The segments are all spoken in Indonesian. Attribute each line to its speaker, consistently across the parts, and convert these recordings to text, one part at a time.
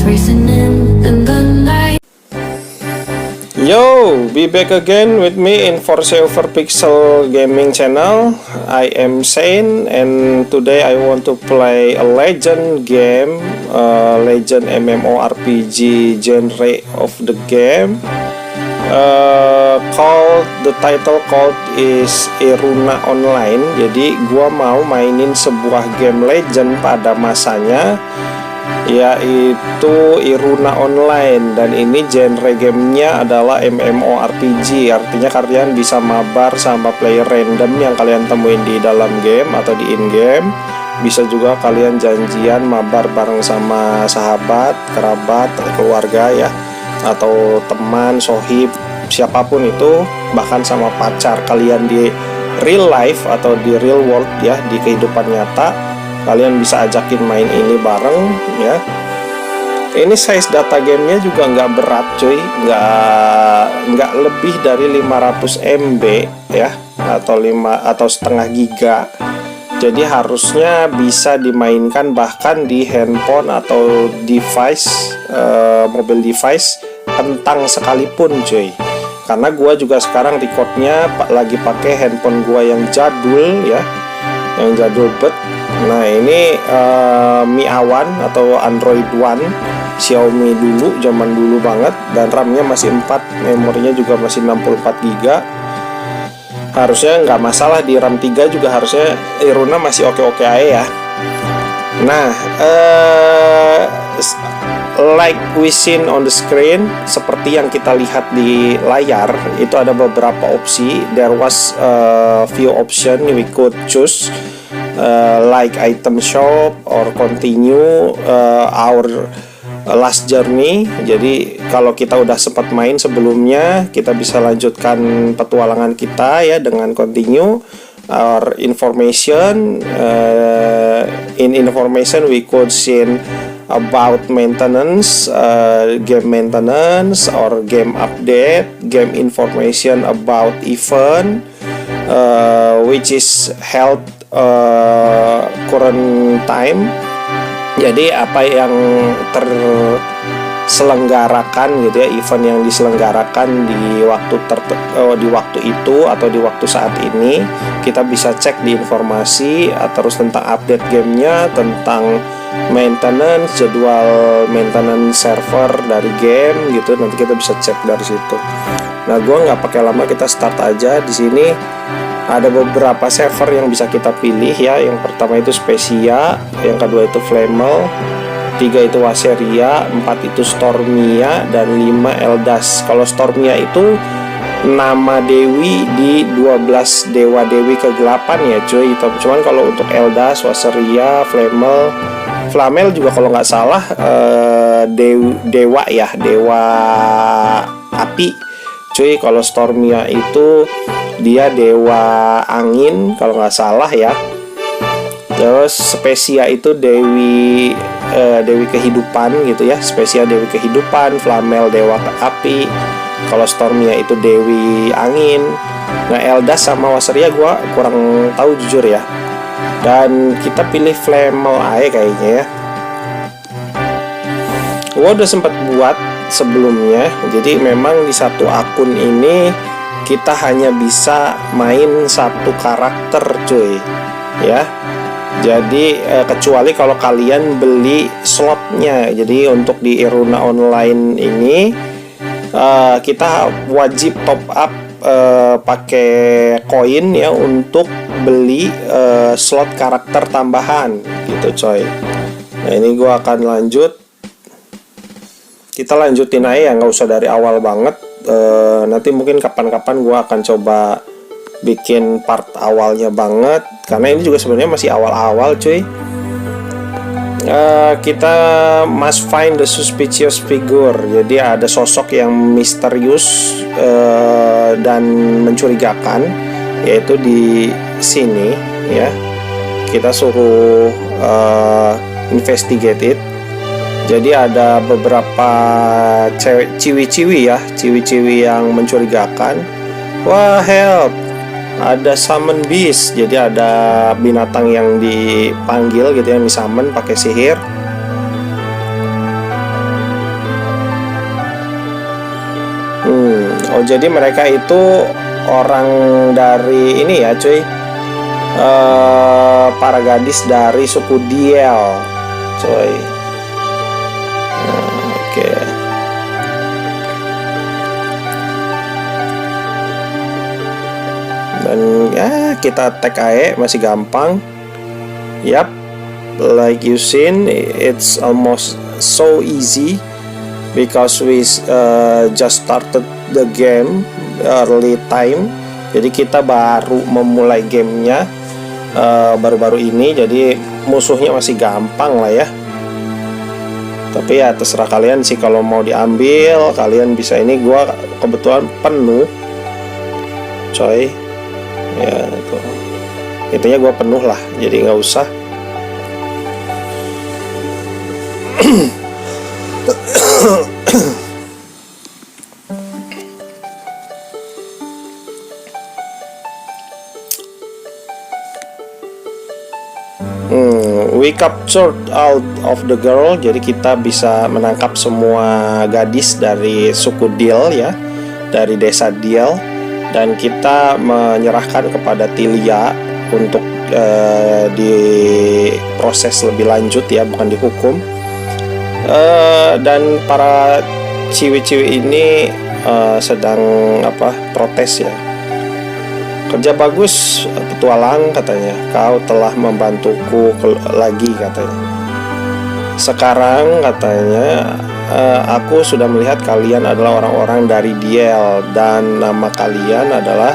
Speaker 1: racing in the night.
Speaker 2: Yo, be back again with me in Forza Over Pixel Gaming channel. I am Shane, and today I want to play a legend game, legend MMORPG genre of the game. The title called is Iruna Online. Jadi gua mau mainin sebuah game legend pada masanya, yaitu Iruna Online, dan ini genre gamenya adalah MMORPG. Artinya kalian bisa mabar sama player random yang kalian temuin di dalam game atau di in-game. Bisa juga kalian janjian mabar bareng sama sahabat, kerabat, keluarga ya, atau teman, sohib, siapapun itu, bahkan sama pacar kalian di real life atau di real world ya, di kehidupan nyata. Kalian bisa ajakin main ini bareng ya. Ini size data gamenya juga nggak berat cuy, nggak lebih dari 500 MB ya, atau setengah giga. Jadi harusnya bisa dimainkan bahkan di handphone atau device, mobile device kentang sekalipun cuy. Karena gua juga sekarang recordnya lagi pakai handphone gua yang jadul ya, yang jadul bet. Nah ini Mi A1 atau Android One Xiaomi dulu, zaman dulu banget, dan RAM-nya masih 4, memorinya juga masih 64 GB. Harusnya nggak masalah, di RAM 3 juga harusnya Iruna masih oke-oke aja ya. Nah, like we seen on the screen, seperti yang kita lihat di layar, itu ada beberapa opsi. There was a few option we could choose, like item shop or continue our last journey. Jadi kalau kita udah sempat main sebelumnya, kita bisa lanjutkan petualangan kita ya dengan continue. Or information, in information we could see about maintenance, game maintenance or game update, game information about event, which is held current time. Jadi apa yang terselenggarakan gitu ya, event yang diselenggarakan di waktu di waktu itu atau di waktu saat ini, kita bisa cek di informasi, terus tentang update gamenya, tentang maintenance, jadwal maintenance server dari game gitu, nanti kita bisa cek dari situ. Nah, gua nggak pakai lama, kita start aja. Di sini ada beberapa server yang bisa kita pilih ya. Yang pertama itu Specia, yang kedua itu Flamel, 3 itu Waseria, 4 itu Stormia, dan 5 Eldas. Kalau Stormia itu nama dewi di 12 dewa-dewi kegelapan ya cuy. Cuman kalau untuk Eldas, Waseria, Flamel juga kalau nggak salah dewa ya, dewa api cuy. Kalau Stormia itu dia dewa angin kalau nggak salah ya. Terus Specia itu dewi kehidupan gitu ya. Specia dewi kehidupan, Flamel dewa api, kalau Stormia itu dewi angin. Nah, Eldas sama Waseria gua kurang tahu jujur ya. Dan kita pilih Flamel aja kayaknya ya. Gua udah sempat buat sebelumnya. Jadi memang di satu akun ini kita hanya bisa main satu karakter cuy ya. Jadi kecuali kalau kalian beli slotnya. Jadi untuk di Iruna Online ini kita wajib top up pakai koin ya untuk beli slot karakter tambahan gitu coy. Nah, ini gua akan lanjut. Kita lanjutin aja ya, nggak usah dari awal banget. Nanti mungkin kapan-kapan gue akan coba bikin part awalnya banget, karena ini juga sebenarnya masih awal-awal cuy. Kita must find the suspicious figure. Jadi ada sosok yang misterius dan mencurigakan, yaitu di sini ya. Kita suruh investigate it. Jadi ada beberapa ciwi-ciwi ya, ciwi-ciwi yang mencurigakan. Wah, help! Ada summon beast. Jadi ada binatang yang dipanggil gitu, yang disummon pakai sihir. Oh, jadi mereka itu orang dari ini ya, cuy. Para gadis dari suku Diel, cuy. Oke. Dan ya kita tag aja, masih gampang. Yap, like you seen, it's almost so easy because we just started the game early time. Jadi kita baru memulai gamenya baru-baru ini, jadi musuhnya masih gampang lah ya. Tapi ya terserah kalian sih, kalau mau diambil kalian bisa. Ini gua kebetulan penuh, coy. Ya itu, intinya gua penuh lah, jadi nggak usah. We captured all of the girl. Jadi kita bisa menangkap semua gadis dari suku Diel ya, dari desa Diel. Dan kita menyerahkan kepada Tilia untuk diproses lebih lanjut ya, bukan dihukum. Dan para ciwi-ciwi ini sedang protes ya. Kerja bagus petualang, katanya. Kau telah membantuku lagi, katanya. Sekarang katanya aku sudah melihat kalian adalah orang-orang dari Diel, dan nama kalian adalah,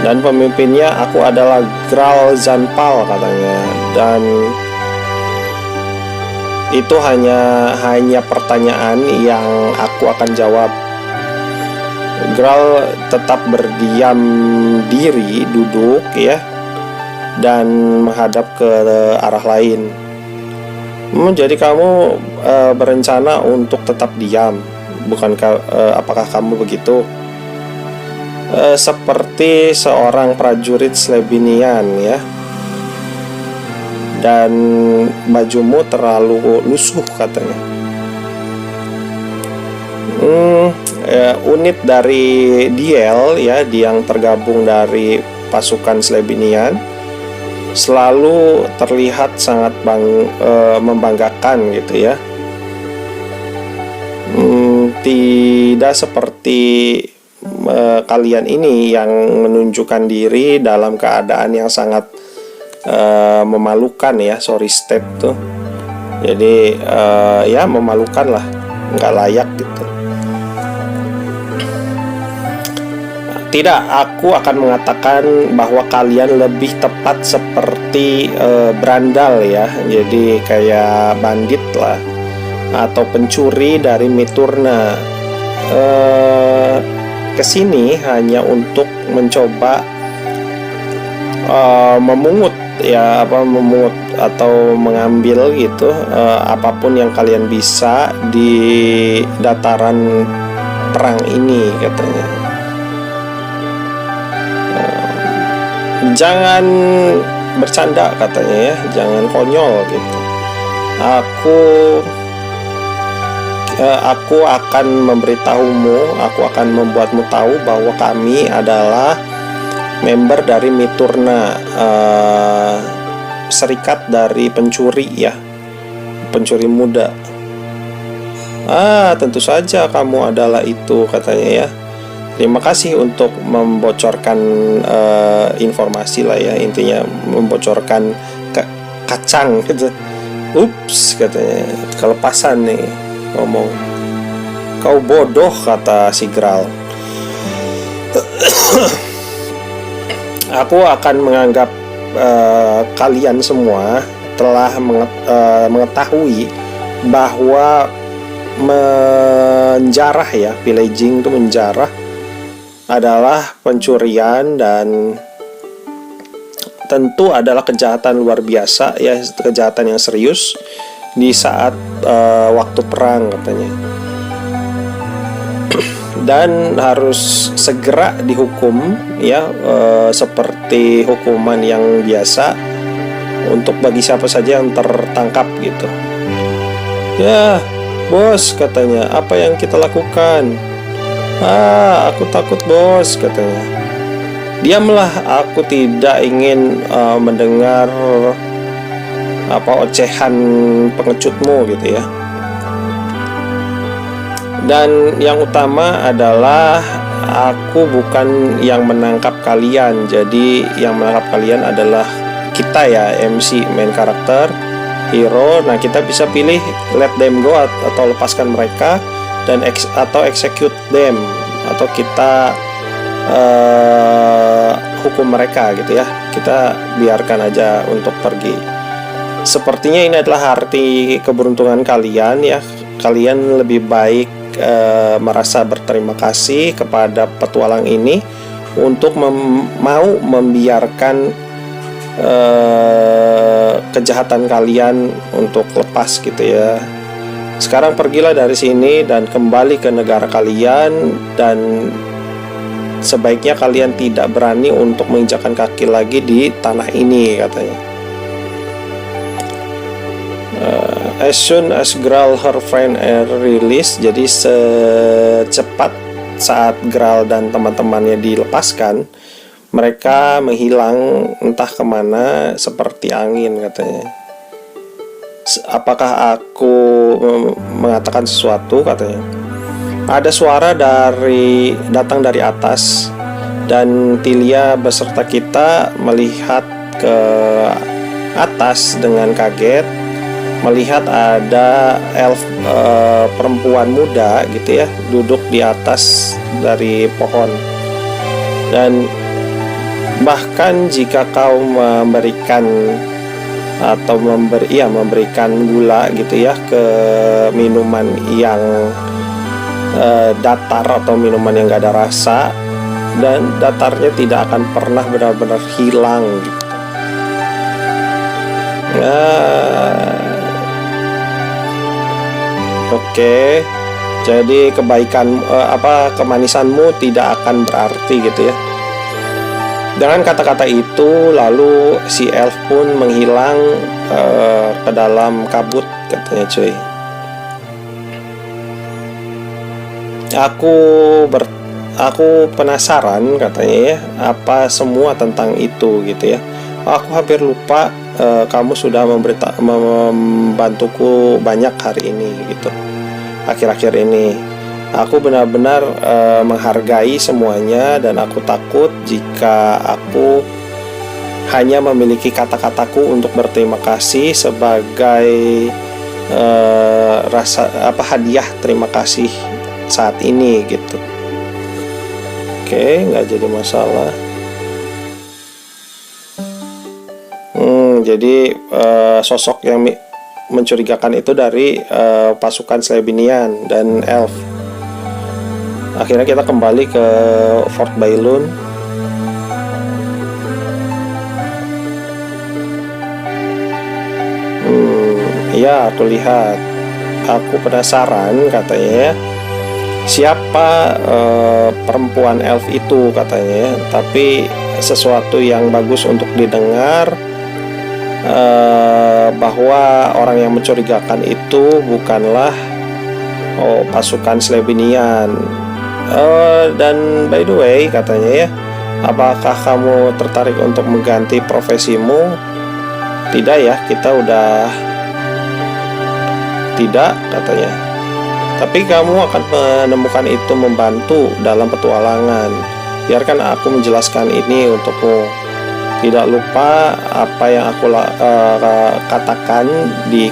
Speaker 2: dan pemimpinnya aku adalah Graal Zanpal, katanya. Dan itu hanya pertanyaan yang aku akan jawab. Graal tetap berdiam diri, duduk ya, dan menghadap ke arah lain. Jadi kamu berencana untuk tetap diam, bukankah? Apakah kamu begitu? Seperti seorang prajurit Slebinian ya. Dan bajumu terlalu lusuh, katanya. Unit dari Diel ya, yang tergabung dari pasukan Slebinian, selalu terlihat sangat membanggakan gitu ya. Tidak seperti kalian ini yang menunjukkan diri dalam keadaan yang sangat memalukan ya. Sorry step tuh. Jadi ya memalukan lah, nggak layak gitu. Tidak, aku akan mengatakan bahwa kalian lebih tepat seperti berandal ya. Jadi kayak bandit lah, atau pencuri dari Miturna. Kesini hanya untuk mencoba memungut ya, memungut atau mengambil gitu apapun yang kalian bisa di dataran perang ini, katanya. Jangan bercanda, katanya ya, jangan konyol gitu. Aku akan memberitahumu, aku akan membuatmu tahu bahwa kami adalah member dari Miturna, serikat dari pencuri ya, pencuri muda. Tentu saja kamu adalah itu, katanya ya. Terima kasih untuk membocorkan informasi lah ya, intinya membocorkan kacang gitu. Ups, katanya, kelepasan nih ngomong. Kau bodoh, kata si Graal. Aku akan menganggap kalian semua telah mengetahui bahwa menjarah ya, pillaging itu menjarah adalah pencurian, dan tentu adalah kejahatan luar biasa ya, kejahatan yang serius di saat waktu perang, katanya. Dan harus segera dihukum ya, seperti hukuman yang biasa untuk bagi siapa saja yang tertangkap gitu. Ya bos, katanya, apa yang kita lakukan? Aku takut bos, katanya. Diamlah, aku tidak ingin mendengar ocehan pengecutmu gitu ya. Dan yang utama adalah aku bukan yang menangkap kalian. Jadi yang menangkap kalian adalah kita ya, MC, main karakter, hero. Nah, kita bisa pilih let them go atau lepaskan mereka, dan atau execute them, atau kita hukum mereka gitu ya. Kita biarkan aja untuk pergi. Sepertinya ini adalah arti keberuntungan kalian ya. Kalian lebih baik merasa berterima kasih kepada petualang ini untuk mau membiarkan kejahatan kalian untuk lepas gitu ya. Sekarang pergilah dari sini dan kembali ke negara kalian, dan sebaiknya kalian tidak berani untuk menginjakkan kaki lagi di tanah ini, katanya. As soon as Graal, her friend are released, jadi secepat saat Graal dan teman-temannya dilepaskan, mereka menghilang entah kemana seperti angin, katanya. Apakah aku mengatakan sesuatu, katanya. Ada suara datang dari atas, dan Tilia beserta kita melihat ke atas dengan kaget, melihat ada elf perempuan muda gitu ya, duduk di atas dari pohon. Dan bahkan jika kau memberikan atau memberikan gula gitu ya ke minuman yang datar atau minuman yang gak ada rasa, dan datarnya tidak akan pernah benar-benar hilang gitu. Oke. Jadi kebaikan kemanisanmu tidak akan berarti gitu ya. Dengan kata-kata itu, lalu si elf pun menghilang ke dalam kabut, katanya cuy. Aku penasaran, katanya ya, apa semua tentang itu gitu ya. Aku hampir lupa kamu sudah membantuku banyak hari ini gitu. Akhir-akhir ini aku benar-benar menghargai semuanya, dan aku takut jika aku hanya memiliki kata-kataku untuk berterima kasih sebagai hadiah terima kasih saat ini gitu. Oke, nggak jadi masalah. Jadi sosok yang mencurigakan itu dari pasukan Slebinian dan elf. Akhirnya kita kembali ke Fort Bailun. Ya, aku lihat. Aku penasaran, katanya ya. Siapa perempuan elf itu, katanya. Tapi sesuatu yang bagus untuk didengar, bahwa orang yang mencurigakan itu bukanlah pasukan Slebinian. Dan by the way, katanya ya, apakah kamu tertarik untuk mengganti profesimu? Tidak ya, kita udah tidak, katanya. Tapi kamu akan menemukan itu membantu dalam petualangan. Biarkan aku menjelaskan ini untukmu. Tidak lupa apa yang aku katakan di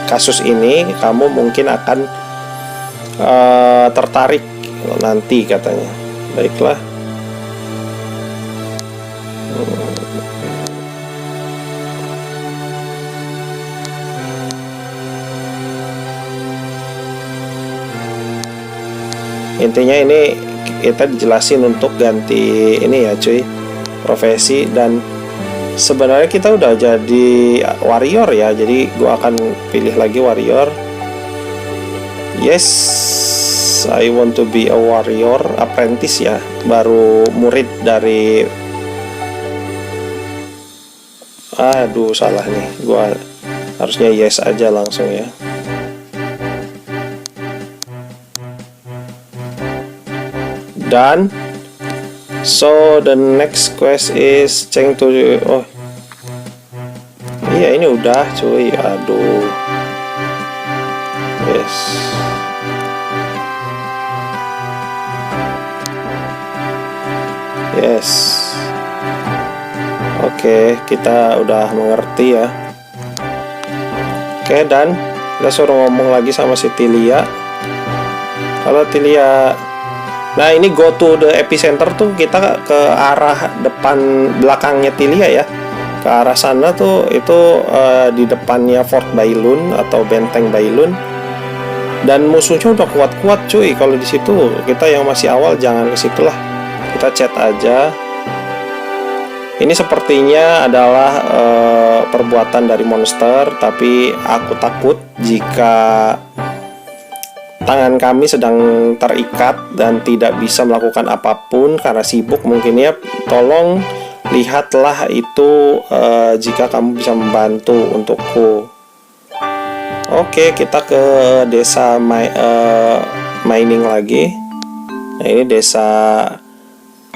Speaker 2: kasus ini, kamu mungkin akan tertarik nanti, katanya. Baiklah. Intinya ini kita dijelasin untuk ganti ini ya cuy, profesi. Dan sebenarnya kita udah jadi warrior ya, jadi gua akan pilih lagi warrior. Yes, I want to be a warrior apprentice ya, baru murid dari. Aduh, salah nih, gua harusnya yes aja langsung ya. Done. So the next quest is change to, oh iya ini udah cuy, aduh. Yes. Yes. Oke, kita udah mengerti ya. Oke, dan kita suruh ngomong lagi sama si Tilia. Halo Tilia. Nah ini go to the epicenter tuh kita ke arah depan belakangnya Tilia ya. Ke arah sana tuh itu di depannya Fort Bailun atau Benteng Bailun. Dan musuhnya udah kuat-kuat cuy. Kalau di situ kita yang masih awal jangan ke situ lah. Kita chat aja. Ini sepertinya adalah perbuatan dari monster, tapi aku takut jika tangan kami sedang terikat dan tidak bisa melakukan apapun karena sibuk mungkin ya. Tolong lihatlah itu jika kamu bisa membantu untukku. Oke, kita ke desa mining lagi. Nah ini desa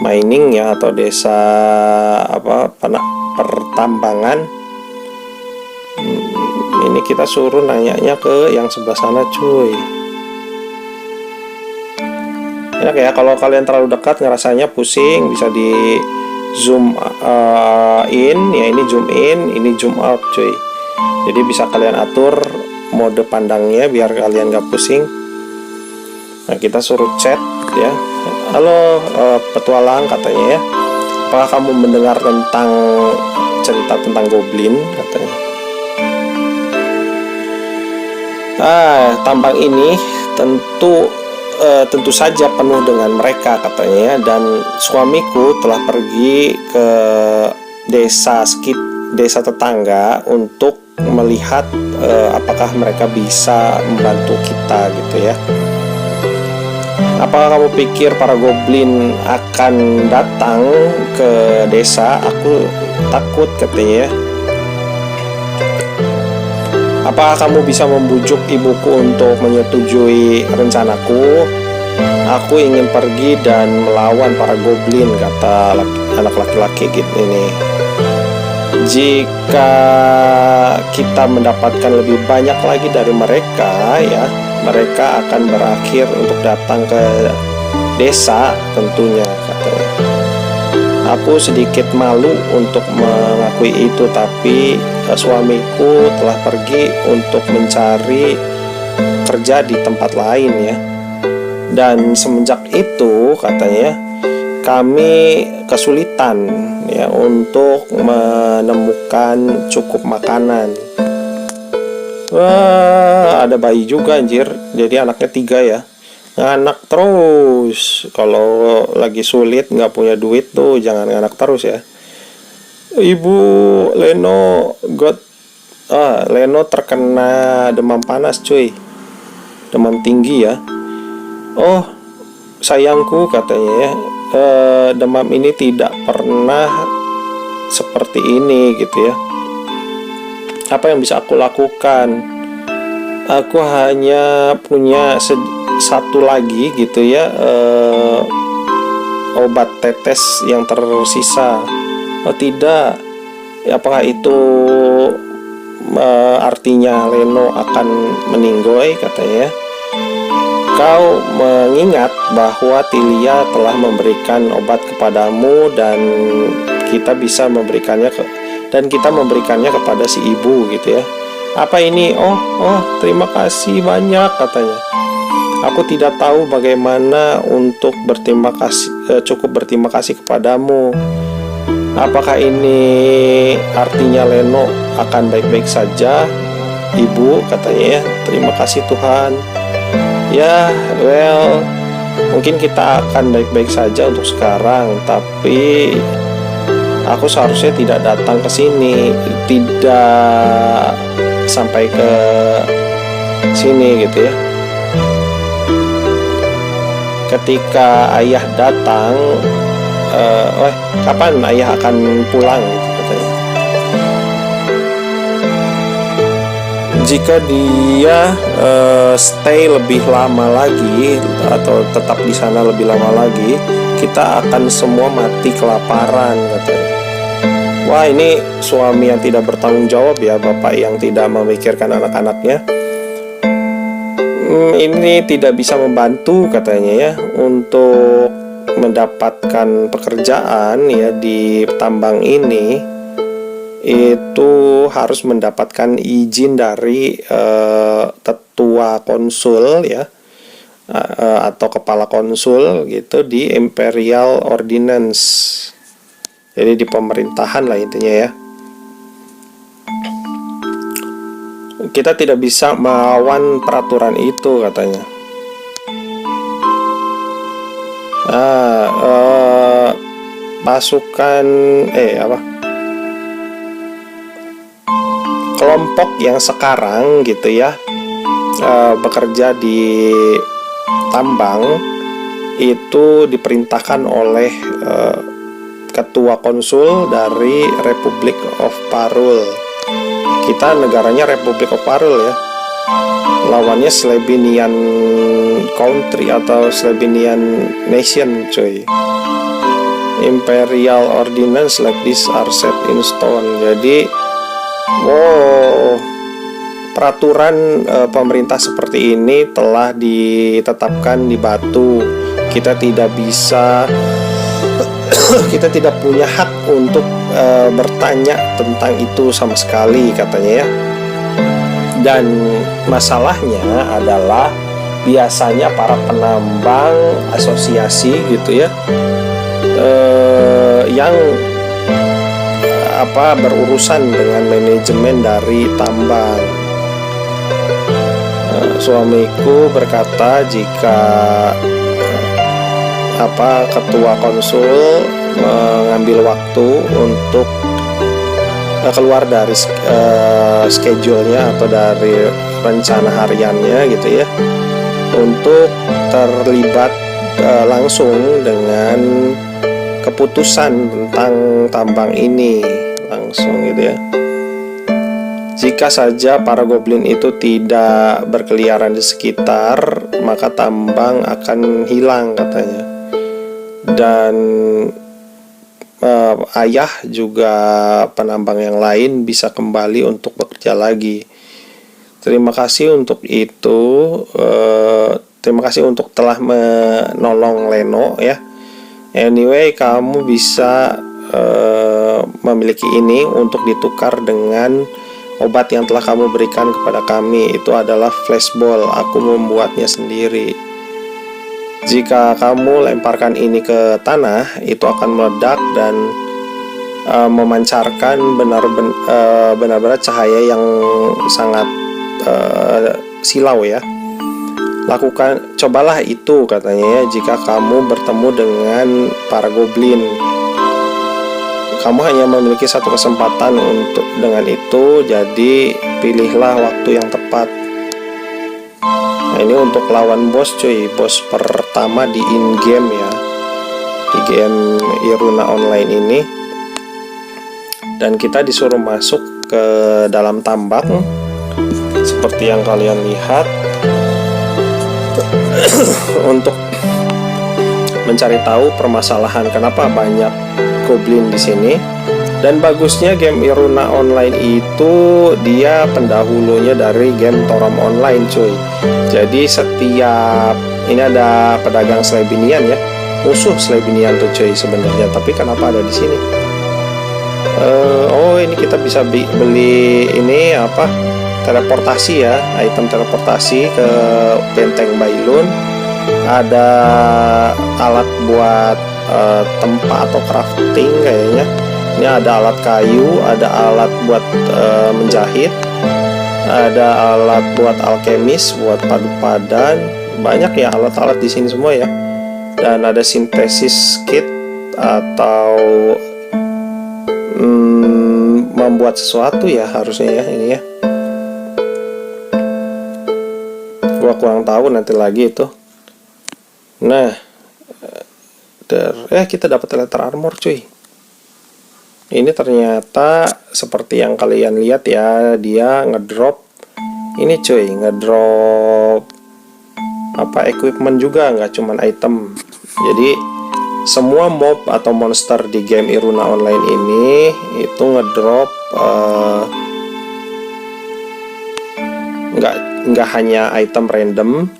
Speaker 2: mining ya, atau desa apa, pertambangan. Ini kita suruh nanyanya ke yang sebelah sana cuy. Enak ya, kalau kalian terlalu dekat ngerasanya pusing, bisa di zoom in ya, ini zoom in, ini zoom out cuy. Jadi bisa kalian atur mode pandangnya biar kalian gak pusing. Nah kita suruh chat ya. Halo petualang katanya ya, apakah kamu mendengar tentang cerita tentang goblin katanya. Tambang ini tentu saja penuh dengan mereka katanya ya, dan suamiku telah pergi ke desa tetangga untuk melihat apakah mereka bisa membantu kita gitu ya. Apakah kamu pikir para goblin akan datang ke desa? Aku takut katanya ya. Apakah kamu bisa membujuk ibuku untuk menyetujui rencanaku? Aku ingin pergi dan melawan para goblin, kata anak laki-laki gitu ini. Jika kita mendapatkan lebih banyak lagi dari mereka ya, mereka akan berakhir untuk datang ke desa tentunya katanya. Aku sedikit malu untuk mengakui itu, tapi suamiku telah pergi untuk mencari kerja di tempat lain ya. Dan semenjak itu katanya kami kesulitan ya untuk menemukan cukup makanan. Wah, ada bayi juga anjir. Jadi anaknya 3 ya. Nganak terus. Kalau lagi sulit nggak punya duit tuh jangan nganak terus ya. Ibu Leno Leno terkena demam panas cuy. Demam tinggi ya. Oh sayangku katanya ya, demam ini tidak pernah seperti ini gitu ya. Apa yang bisa aku lakukan? Aku hanya punya satu lagi gitu ya, obat tetes yang tersisa. Oh tidak, apakah itu artinya Leno akan meninggoy katanya? Kau mengingat bahwa Tilia telah memberikan obat kepadamu dan kita bisa memberikannya kepada si ibu gitu ya. Apa ini? Oh, terima kasih banyak katanya. Aku tidak tahu bagaimana untuk cukup berterima kasih kepadamu. Apakah ini artinya Leno akan baik-baik saja, ibu katanya ya. Terima kasih Tuhan. Ya, well, mungkin kita akan baik-baik saja untuk sekarang, tapi aku seharusnya tidak datang ke sini, tidak sampai ke sini gitu ya. Ketika ayah datang, kapan ayah akan pulang gitu katanya. jika dia stay lebih lama lagi atau tetap di sana lebih lama lagi, kita akan semua mati kelaparan, katanya. Wah, ini suami yang tidak bertanggung jawab ya, bapak yang tidak memikirkan anak-anaknya. Ini tidak bisa membantu, katanya ya, untuk mendapatkan pekerjaan ya di tambang ini. Itu harus mendapatkan izin dari tetua konsul ya, atau kepala konsul gitu di Imperial Ordinance. Jadi di pemerintahan lah intinya ya. Kita tidak bisa melawan peraturan itu, katanya. Pasukan kelompok yang sekarang gitu ya bekerja di tambang itu diperintahkan oleh ketua konsul dari Republic of Parul. Kita negaranya Republic of Parul ya. Lawannya Slebinian Country atau Slebinian Nation, cuy. Imperial Ordinance like this are set in stone. Jadi peraturan pemerintah seperti ini telah ditetapkan di batu. Kita tidak bisa kita tidak punya hak untuk bertanya tentang itu sama sekali, katanya ya. Dan masalahnya adalah biasanya para penambang asosiasi gitu ya, yang berurusan dengan manajemen dari tambang. Suamiku berkata jika ketua konsul mengambil waktu untuk keluar dari schedule-nya atau dari rencana hariannya gitu ya, untuk terlibat langsung dengan keputusan tentang tambang ini langsung gitu ya. Jika saja para goblin itu tidak berkeliaran di sekitar, maka tambang akan hilang, katanya. Dan ayah juga penambang yang lain bisa kembali untuk bekerja lagi. Terima kasih untuk itu. Terima kasih untuk telah menolong Leno ya. Anyway, kamu bisa memiliki ini untuk ditukar dengan obat yang telah kamu berikan kepada kami. Itu adalah flashball. Aku membuatnya sendiri. Jika kamu lemparkan ini ke tanah, itu akan meledak dan memancarkan benar-benar cahaya yang sangat silau ya. Cobalah itu, katanya ya, jika kamu bertemu dengan para goblin. Kamu hanya memiliki satu kesempatan untuk dengan itu, jadi pilihlah waktu yang tepat. Nah, ini untuk lawan bos, cuy. Bos pertama di in-game ya, di game Iruna Online ini. Dan kita disuruh masuk ke dalam tambang seperti yang kalian lihat untuk mencari tahu permasalahan kenapa banyak goblin di sini. Dan bagusnya game Iruna Online itu dia pendahulunya dari game Torom Online, cuy. Jadi setiap ini ada pedagang Slebinian ya, musuh Slebinian tuh, cuy, sebenarnya. Tapi kenapa ada di sini? Ini kita bisa beli ini teleportasi ya, item teleportasi ke Benteng Bailun. Ada alat buat tempat atau crafting kayaknya. Ini ada alat kayu, ada alat buat menjahit, ada alat buat alkemis, buat padu padan. Banyak ya alat-alat di sini semua ya. Dan ada sintesis kit atau membuat sesuatu ya, harusnya ya ini ya. Gua kurang tahu, nanti lagi itu. Nah, kita dapat letter armor, cuy. Ini ternyata seperti yang kalian lihat ya, dia ngedrop ini cuy, ngedrop apa equipment juga, nggak cuman item. Jadi semua mob atau monster di game Iruna Online ini itu ngedrop nggak hanya item random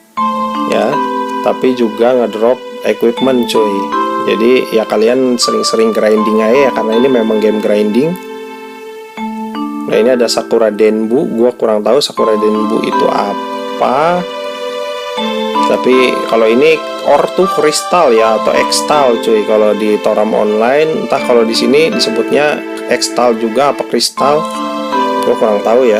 Speaker 2: ya, tapi juga ngedrop equipment cuy. Jadi ya kalian sering-sering grinding aja ya, karena ini memang game grinding. Nah ini ada Sakura Denbu, gua kurang tahu Sakura Denbu itu apa. Tapi kalau ini ore tuh kristal ya, atau ekstal cuy kalau di Toram Online. Entah kalau di sini disebutnya ekstal juga apa kristal, gua kurang tahu ya.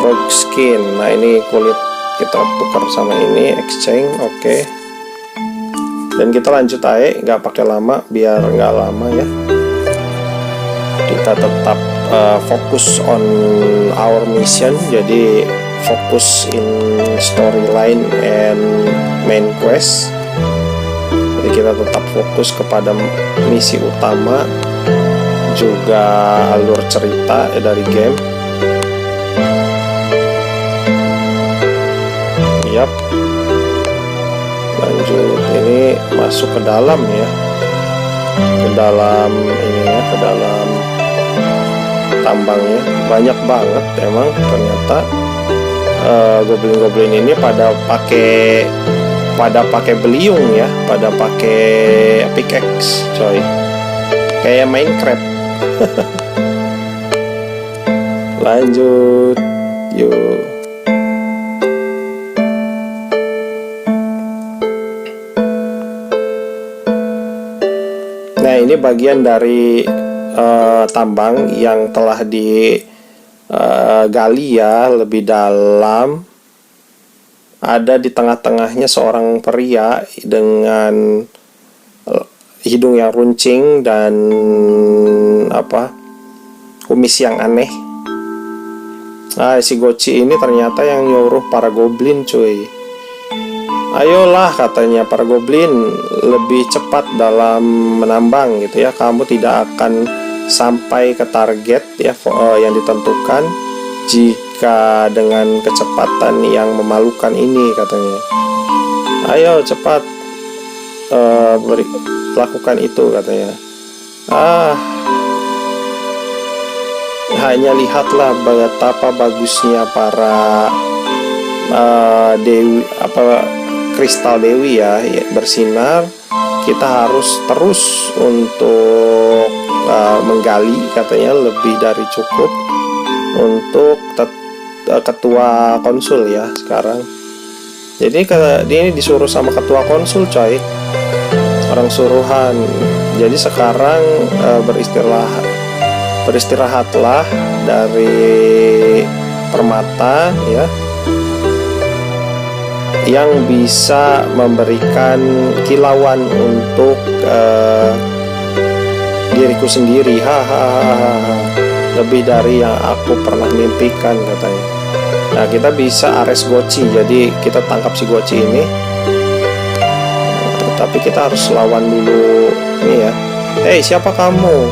Speaker 2: Frog skin, nah ini kulit kita tukar sama ini, exchange, oke. Dan kita lanjut aja, nggak pakai lama, biar nggak lama ya. Kita tetap fokus on our mission, jadi fokus in storyline and main quest. Jadi kita tetap fokus kepada misi utama, juga alur cerita dari game. Yap. Lanjut, ini masuk ke dalam ya, ke dalam ini ya, ke dalam tambangnya. Banyak banget emang ternyata goblin-goblin ini pada pakai beliung ya, pada pakai pickaxe coy, kayak Minecraft. Lanjut yuk. Nah ini bagian dari tambang yang telah digali ya lebih dalam. Ada di tengah-tengahnya seorang pria dengan hidung yang runcing dan kumis yang aneh. Nah si Gochi ini ternyata yang nyuruh para goblin cuy. Ayolah katanya para goblin, lebih cepat dalam menambang gitu ya. Kamu tidak akan sampai ke target ya yang ditentukan jika dengan kecepatan yang memalukan ini katanya. Ayo cepat lakukan itu katanya. Hanya lihatlah betapa bagusnya para dewi kristal dewi ya bersinar. Kita harus terus untuk menggali katanya, lebih dari cukup untuk ketua konsul ya sekarang. Jadi dia ini disuruh sama ketua konsul coy, orang suruhan. Jadi sekarang beristirahatlah dari permata ya, yang bisa memberikan kilauan untuk diriku sendiri. Lebih dari yang aku pernah mimpikan katanya. Nah kita bisa ares Gochi, jadi kita tangkap si Gochi ini. Tapi kita harus lawan dulu ini ya. Hei siapa kamu?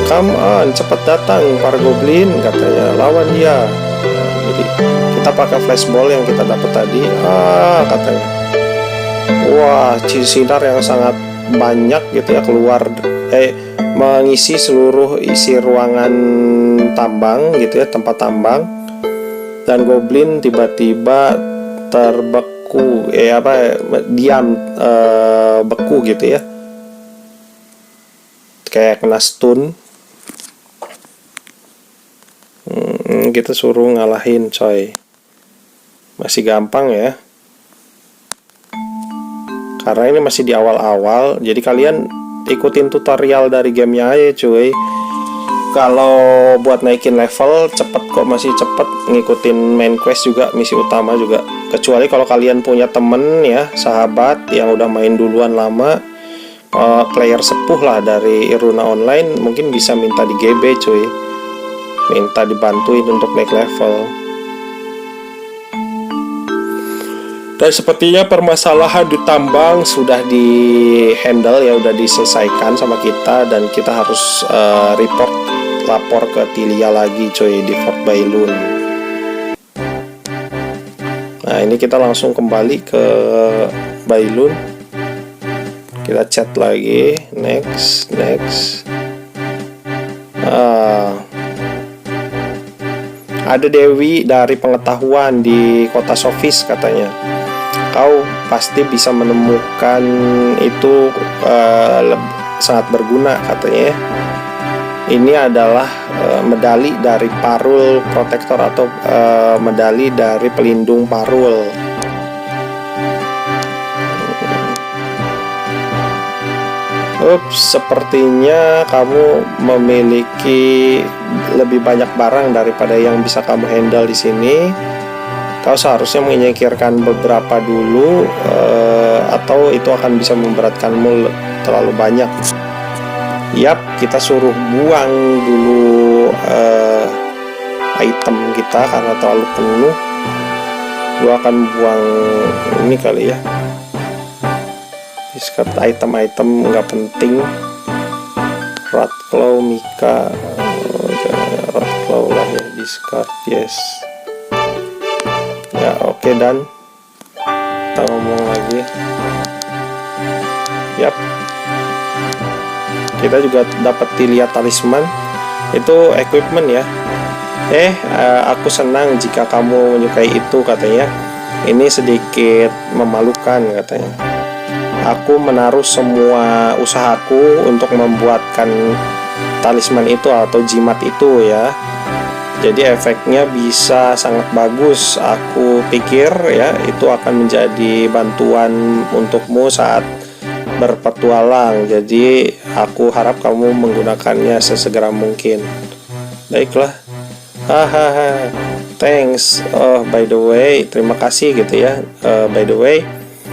Speaker 2: Come on, cepat datang para goblin katanya, lawan dia. Jadi kita pakai flashball yang kita dapat tadi. Katanya, wah sinar yang sangat banyak gitu ya keluar, mengisi seluruh isi ruangan tambang gitu ya, tempat tambang. Dan goblin tiba-tiba terbeku, diam, beku gitu ya, kayak kena stun. Kita suruh ngalahin coy, masih gampang ya, karena ini masih di awal-awal. Jadi kalian ikutin tutorial dari gamenya aja cuy. Kalau buat naikin level cepet kok, masih cepet. Ngikutin main quest juga, misi utama juga. Kecuali kalau kalian punya temen ya, sahabat yang udah main duluan lama, player sepuh lah dari Iruna Online, mungkin bisa minta di GB cuy, minta dibantuin untuk naik level. Dan sepertinya permasalahan di tambang sudah di handle ya, udah diselesaikan sama kita. Dan kita harus lapor ke Tilia lagi cuy di Fort Bailun. Nah, ini kita langsung kembali ke Bailun. Kita chat lagi, next. Ada Dewi dari pengetahuan di kota Sofis katanya. Kau pasti bisa menemukan itu sangat berguna katanya. Ini adalah medali dari Parul Protector atau medali dari pelindung Parul. Sepertinya kamu memiliki lebih banyak barang daripada yang bisa kamu handle di sini. Kau seharusnya menyingkirkan beberapa dulu, atau itu akan bisa memberatkanmu terlalu banyak. Yap, kita suruh buang dulu item kita karena terlalu penuh. Gua akan buang ini kali ya. Discard item-item nggak penting. Ratclaw, Mika, Ratclaw lah ya, discard, yes. Ya oke, dan kita ngomong lagi. Yap. Kita juga dapat dilihat talisman. Itu equipment ya. Aku senang jika kamu menyukai itu katanya. Ini sedikit memalukan katanya. Aku menaruh semua usahaku untuk membuatkan talisman itu atau jimat itu ya. Jadi efeknya bisa sangat bagus. Aku pikir ya itu akan menjadi bantuan untukmu saat berpetualang. Jadi aku harap kamu menggunakannya sesegera mungkin. Baiklah. Hahaha. Thanks. Oh, by the way, terima kasih gitu ya. By the way,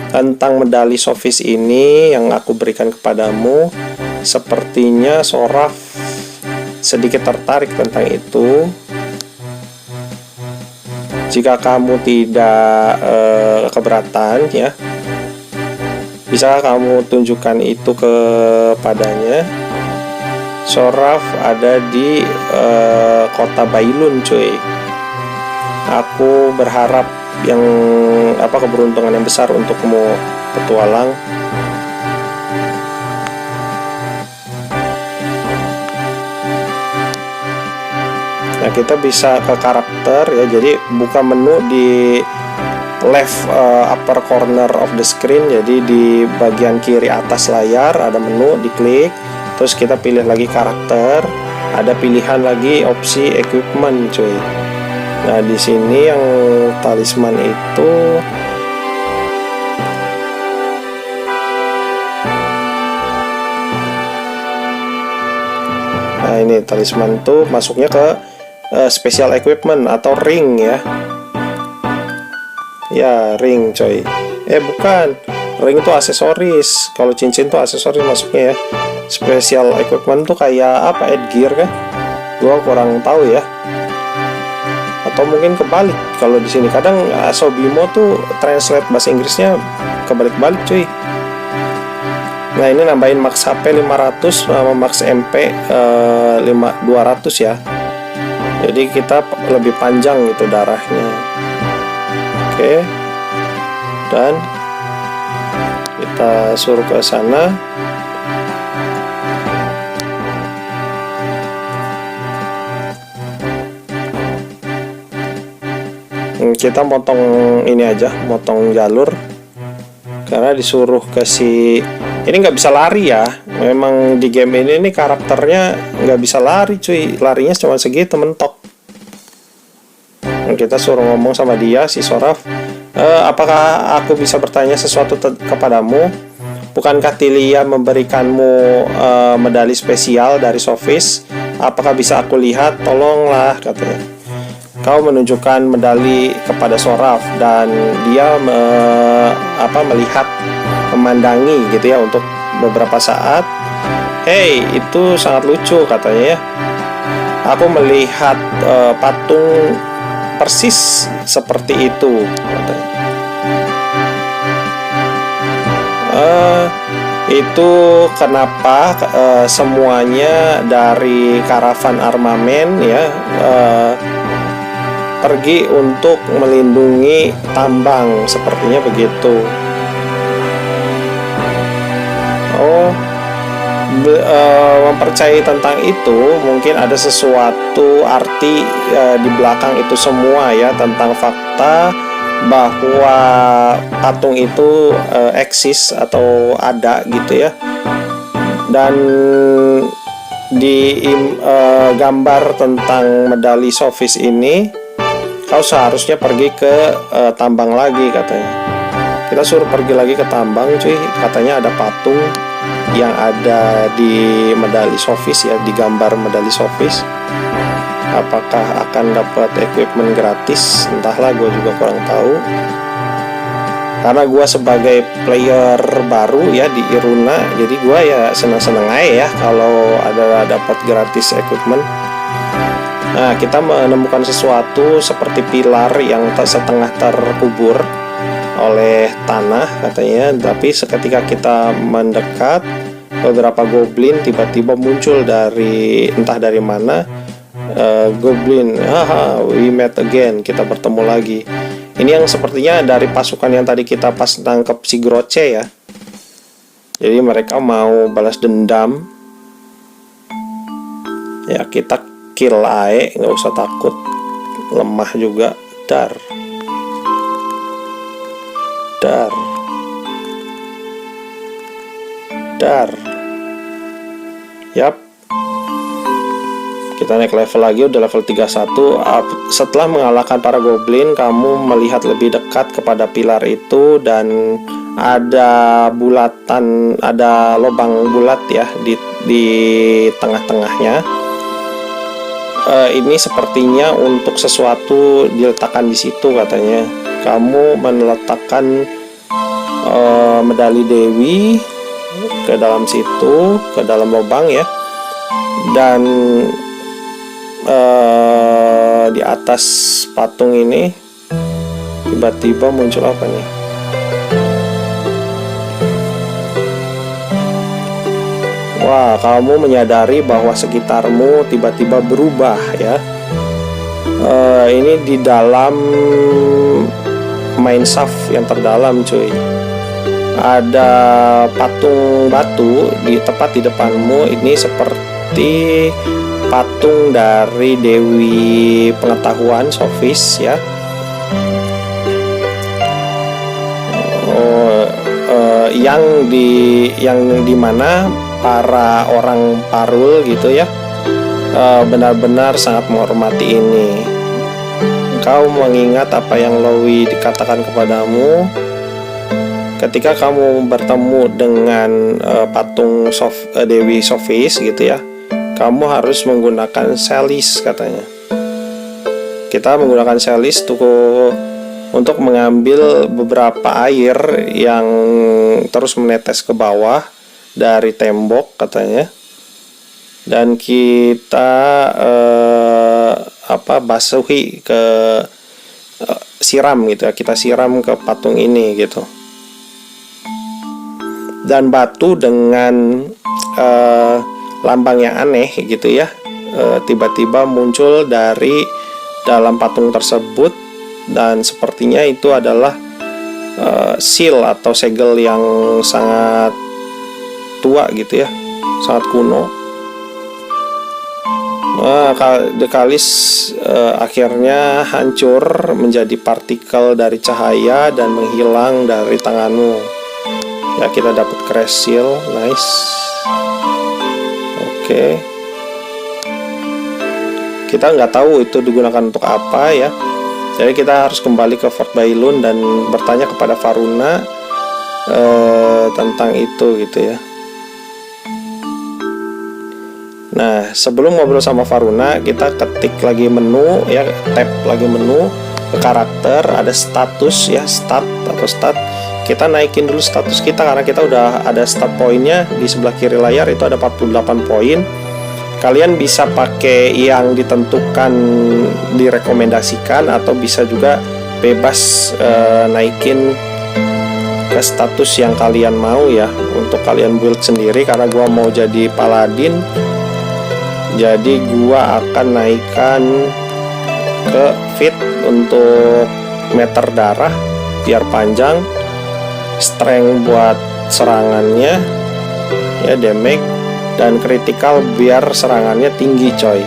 Speaker 2: tentang medali Sofis ini yang aku berikan kepadamu, sepertinya Soraf sedikit tertarik tentang itu. Jika kamu tidak keberatan ya, bisa kamu tunjukkan itu kepadanya. Soraf ada di kota Bailun, cuy. Aku berharap keberuntungan yang besar untukmu petualang. Nah, kita bisa ke karakter ya. Jadi buka menu di left upper corner of the screen. Jadi di bagian kiri atas layar ada menu, diklik. Terus kita pilih lagi karakter. Ada pilihan lagi opsi equipment, cuy. Nah, di sini yang talisman itu ini talisman tuh masuknya ke special equipment atau ring ya. Ya, ring, coy. Bukan. Ring itu aksesoris. Kalau cincin tuh aksesoris masuknya ya. Special equipment tuh kayak apa? Headgear kan? Gua kurang tahu ya. Atau mungkin kebalik. Kalau di sini kadang Asobimo tuh translate bahasa Inggrisnya kebalik-balik, cuy. Nah, ini nambahin max HP 500 sama max MP 200 ya. Jadi kita lebih panjang gitu darahnya. Oke. Dan kita suruh ke sana. Kita motong ini aja, motong jalur karena disuruh ke ini nggak bisa lari ya. Memang di game ini karakternya nggak bisa lari, cuy. Larinya cuma segitu mentok. Kita suruh ngomong sama dia, si Soraf. Apakah aku bisa bertanya sesuatu kepadamu? Bukankah Tilia memberikanmu medali spesial dari Sofis? Apakah bisa aku lihat? Tolonglah, katanya. Kau menunjukkan medali kepada Soraf dan dia melihat, memandangi gitu ya untuk beberapa saat. Hey, itu sangat lucu katanya ya. Aku melihat patung persis seperti itu katanya. Itu kenapa semuanya dari karavan armamen ya pergi untuk melindungi tambang, sepertinya begitu. Oh, mempercayai tentang itu, mungkin ada sesuatu arti di belakang itu semua ya, tentang fakta bahwa patung itu eksis atau ada gitu ya. Dan di gambar tentang medali Sophis ini, kau seharusnya pergi ke tambang lagi katanya. Kita suruh pergi lagi ke tambang cuy, katanya ada patung yang ada di medali Sophis ya, di gambar medali Sophis. Apakah akan dapat equipment gratis? Entahlah, gue juga kurang tahu. Karena gue sebagai player baru ya di Iruna, jadi gue ya seneng-seneng aja ya kalau ada dapat gratis equipment. Nah, kita menemukan sesuatu seperti pilar yang setengah terkubur oleh tanah katanya, tapi seketika kita mendekat, beberapa goblin tiba-tiba muncul dari entah dari mana. Goblin, haha, we met again, kita bertemu lagi. Ini yang sepertinya dari pasukan yang tadi kita pas nangkep si Groce ya. Jadi mereka mau balas dendam. Ya kita kill ae, nggak usah takut. Lemah juga. Dar. Yap. Kita naik level lagi, udah level 31. Setelah mengalahkan para goblin, kamu melihat lebih dekat kepada pilar itu dan ada bulatan, ada lubang bulat ya di tengah-tengahnya. Ini sepertinya untuk sesuatu diletakkan di situ katanya. Kamu meletakkan medali Dewi ke dalam situ, ke dalam lubang ya. Dan di atas patung ini tiba-tiba muncul apa nih? Wah, kamu menyadari bahwa sekitarmu tiba-tiba berubah ya. Ini di dalam main shaft yang terdalam cuy. Ada patung batu tepat di depanmu. Ini seperti patung dari Dewi Pengetahuan Sophis ya. Yang dimana para orang Parul gitu ya benar-benar sangat menghormati ini. Kau mengingat apa yang Lowi dikatakan kepadamu ketika kamu bertemu dengan patung Dewi Sophis gitu ya. Kamu harus menggunakan Chalice katanya. Kita menggunakan Chalice untuk mengambil beberapa air yang terus menetes ke bawah dari tembok katanya. Dan kita basuhi ke siram gitu ya. Kita siram ke patung ini gitu. Dan batu dengan lambang yang aneh gitu ya, tiba-tiba muncul dari dalam patung tersebut, dan sepertinya itu adalah seal atau segel yang sangat tua gitu ya, sangat kuno. The Chalice akhirnya hancur menjadi partikel dari cahaya dan menghilang dari tanganmu. Ya, kita dapat crash seal, nice. Oke. Kita nggak tahu itu digunakan untuk apa ya. Jadi kita harus kembali ke Fort Bailun dan bertanya kepada Faruna tentang itu gitu ya. Nah, sebelum ngobrol sama Faruna, kita ketik lagi menu ya, tab lagi menu ke karakter, ada status ya, stat. Kita naikin dulu status kita karena kita udah ada stat poinnya di sebelah kiri layar, itu ada 48 poin. Kalian bisa pakai yang ditentukan direkomendasikan atau bisa juga bebas naikin ke status yang kalian mau ya, untuk kalian build sendiri. Karena gua mau jadi paladin, jadi gua akan naikkan ke feet untuk meter darah biar panjang, strength buat serangannya ya, damage, dan critical biar serangannya tinggi coy.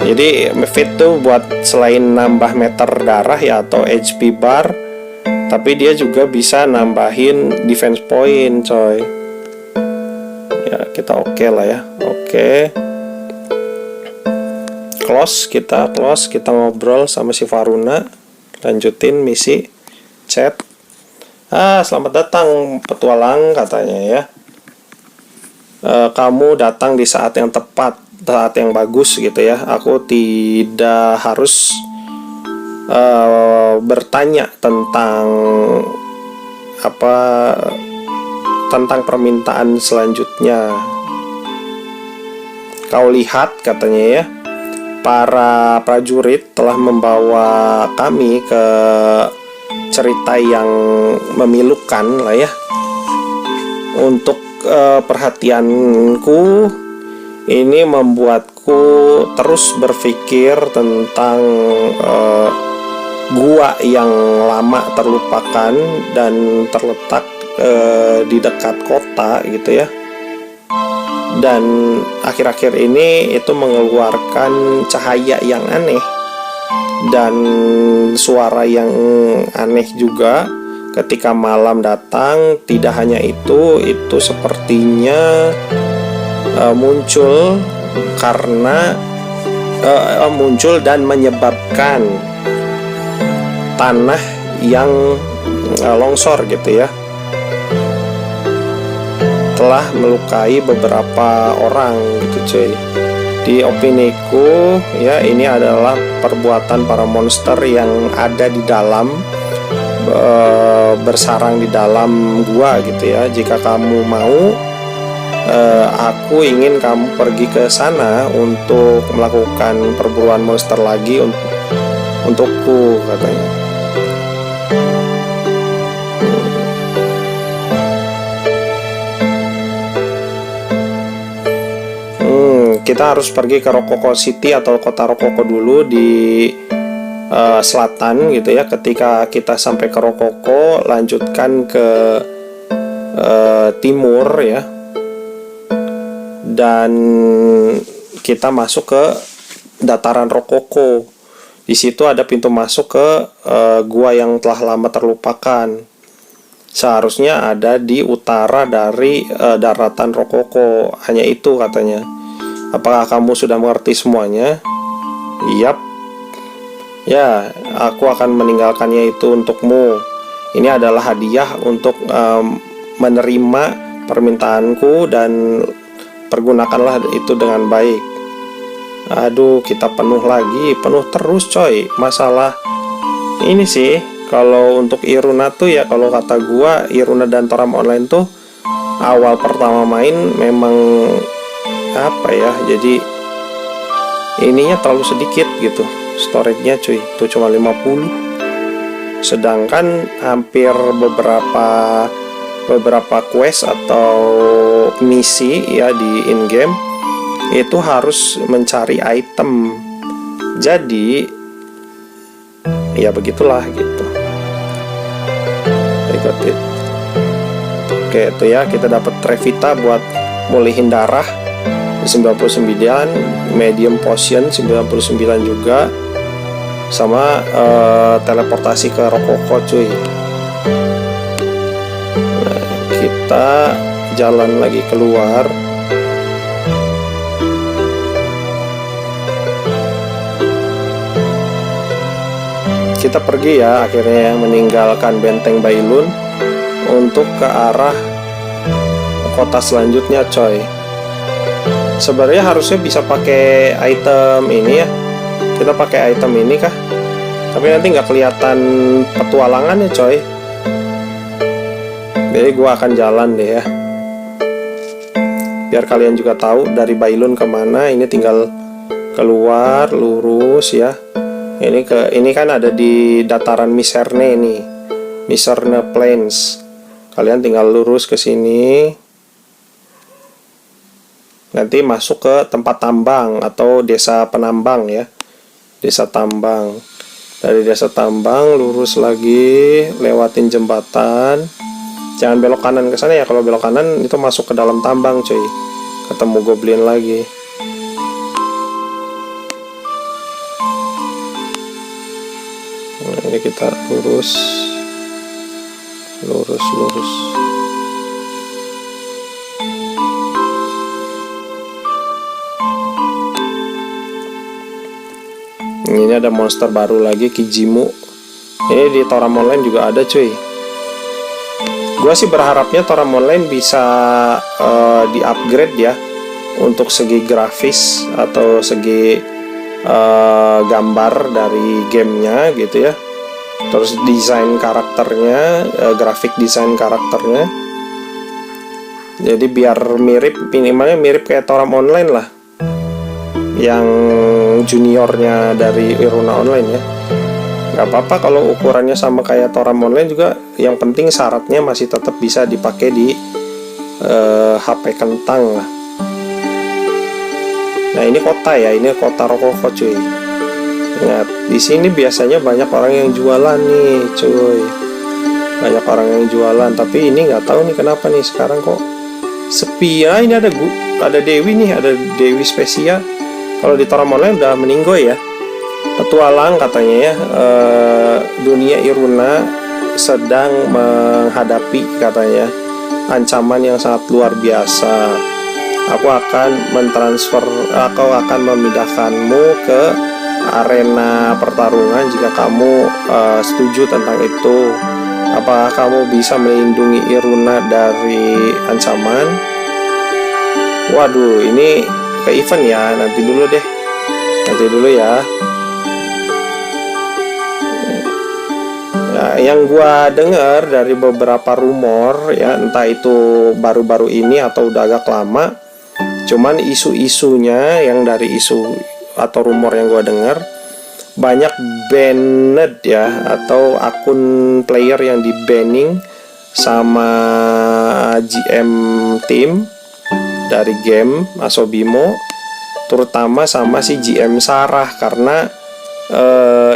Speaker 2: Jadi feet tuh buat selain nambah meter darah ya atau HP bar, tapi dia juga bisa nambahin defense point coy. Ya kita oke lah ya, oke. Close, kita ngobrol sama si Varuna, lanjutin misi, chat. Selamat datang petualang, katanya ya. Kamu datang di saat yang tepat, saat yang bagus gitu ya. Aku tidak harus bertanya tentang tentang permintaan selanjutnya. Kau lihat, katanya ya, para prajurit telah membawa kami ke cerita yang memilukan lah ya. Untuk perhatianku ini membuatku terus berpikir tentang gua yang lama terlupakan dan terletak di dekat kota gitu ya. Dan akhir-akhir ini itu mengeluarkan cahaya yang aneh dan suara yang aneh juga ketika malam datang. Tidak hanya itu sepertinya muncul dan menyebabkan tanah yang longsor gitu ya, telah melukai beberapa orang gitu cuy. Di opiniku ya, ini adalah perbuatan para monster yang ada di dalam bersarang di dalam gua gitu ya. Jika kamu mau, aku ingin kamu pergi ke sana untuk melakukan perburuan monster lagi untukku, katanya. Kita harus pergi ke Rokoko City atau kota Rokoko dulu di selatan gitu ya. Ketika kita sampai ke Rokoko, lanjutkan ke timur ya, dan kita masuk ke dataran Rokoko. Di situ ada pintu masuk ke gua yang telah lama terlupakan. Seharusnya ada di utara dari daratan Rokoko. Hanya itu, katanya. Apakah kamu sudah mengerti semuanya? Yap. Ya, aku akan meninggalkannya itu untukmu. Ini adalah hadiah untuk menerima permintaanku, dan pergunakanlah itu dengan baik. Aduh, kita penuh terus coy. Masalah ini sih, kalau untuk Iruna tuh ya, kalau kata gua, Iruna dan Toram Online tuh awal pertama main memang jadi ininya terlalu sedikit gitu, storage-nya cuy, itu cuma 50. Sedangkan hampir beberapa quest atau misi ya di in-game itu harus mencari item. Jadi ya begitulah gitu. Oke, itu ya, kita dapat Revita buat mulihin darah 99, medium potion 99 juga, sama teleportasi ke Rokoko cuy. Nah, kita jalan lagi keluar. Kita pergi ya, akhirnya meninggalkan benteng Bailun untuk ke arah kota selanjutnya coy. Sebenarnya harusnya bisa pakai item ini ya. Kita pakai item ini kah? Tapi nanti nggak kelihatan petualangannya coy. Jadi gua akan jalan deh ya, biar kalian juga tahu dari Bailun kemana. Ini tinggal keluar lurus ya. Ini kan ada di dataran Miserne nih, Miserne Plains. Kalian tinggal lurus ke sini. Nanti masuk ke tempat tambang atau desa penambang ya. Desa Tambang. Dari Desa Tambang lurus lagi, lewatin jembatan. Jangan belok kanan ke sana ya. Kalau belok kanan itu masuk ke dalam tambang, cuy. Ketemu goblin lagi. Nah, ini kita lurus. Ini ada monster baru lagi, Kijimu. Ini di Toram Online juga ada, cuy. Gua sih berharapnya Toram Online bisa di-upgrade ya untuk segi grafis atau segi gambar dari gamenya gitu ya. Terus desain karakternya, grafik desain karakternya. Jadi biar mirip, minimalnya mirip kayak Toram Online lah, yang juniornya dari Iruna Online ya. Gak apa-apa kalau ukurannya sama kayak Toram Online juga. Yang penting syaratnya masih tetap bisa dipakai di HP kentang lah. Nah ini kota ya, ini kota Rokoko, cuy. Ingat, di sini biasanya banyak orang yang jualan nih, cuy. Banyak orang yang jualan, tapi ini nggak tahu nih kenapa nih sekarang kok sepi ya. Ini ada Dewi nih, ada Dewi Spesia. Kalau di Toram Online udah meninggoy ya. Petualang katanya ya, dunia Iruna sedang menghadapi katanya ancaman yang sangat luar biasa. Aku akan memindahkanmu ke arena pertarungan jika kamu setuju tentang itu. Apakah kamu bisa melindungi Iruna dari ancaman? Waduh, ini ke event ya, nanti dulu ya. Nah, yang gua dengar dari beberapa rumor ya, entah itu baru-baru ini atau udah agak lama, cuman isu-isunya yang dari isu atau rumor yang gua dengar, banyak banned ya, atau akun player yang di banning sama GM tim dari game Asobimo, terutama sama si GM Sarah. Karena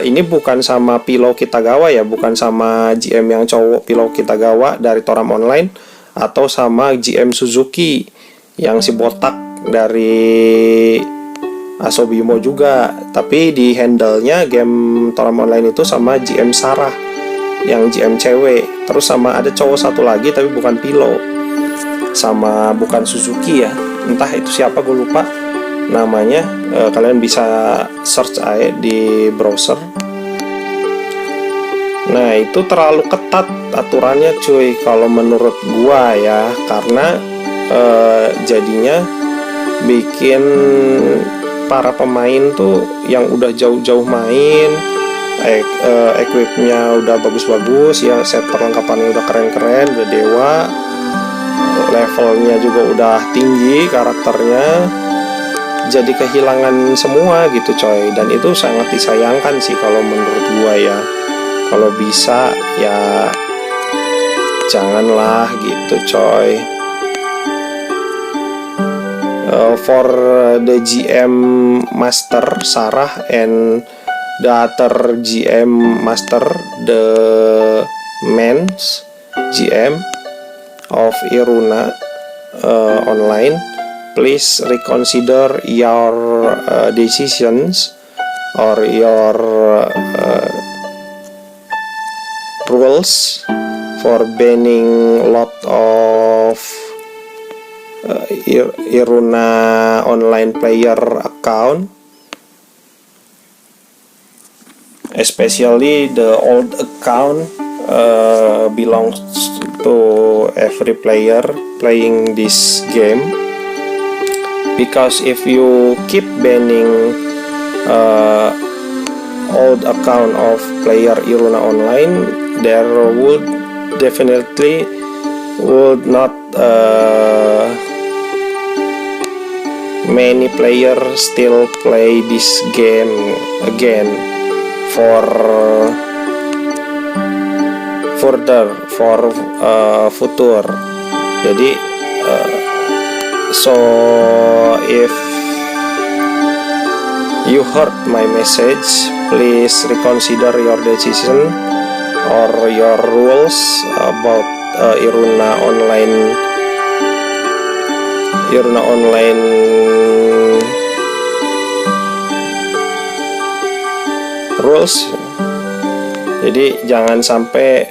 Speaker 2: ini bukan sama Pilo Kitagawa ya, bukan sama GM yang cowok Pilo Kitagawa dari Toram Online, atau sama GM Suzuki yang si botak dari Asobimo juga. Tapi di handle-nya game Toram Online itu sama GM Sarah yang GM cewek. Terus sama ada cowok satu lagi tapi bukan Pilo, sama bukan Suzuki ya, entah itu siapa, gue lupa namanya. Kalian bisa search aja di browser. Nah itu terlalu ketat aturannya, cuy, kalau menurut gua ya. Karena jadinya bikin para pemain tuh yang udah jauh-jauh main, equipnya udah bagus-bagus ya, set perlengkapannya udah keren-keren, udah dewa, levelnya juga udah tinggi, karakternya jadi kehilangan semua gitu, coy. Dan itu sangat disayangkan sih kalau menurut gua ya. Kalau bisa ya janganlah gitu, coy. For the GM Master Sarah and the other GM Master, the men's GM of Iruna Online, please reconsider your decisions or your rules for banning lot of Iruna Online player account, especially the old account belongs to every player playing this game. Because if you keep banning old account of player Iruna Online, there would definitely would not many players still play this game again for future. Jadi so if You heard my message. Please reconsider your decision or your rules about Iruna Online rules. Jadi jangan sampai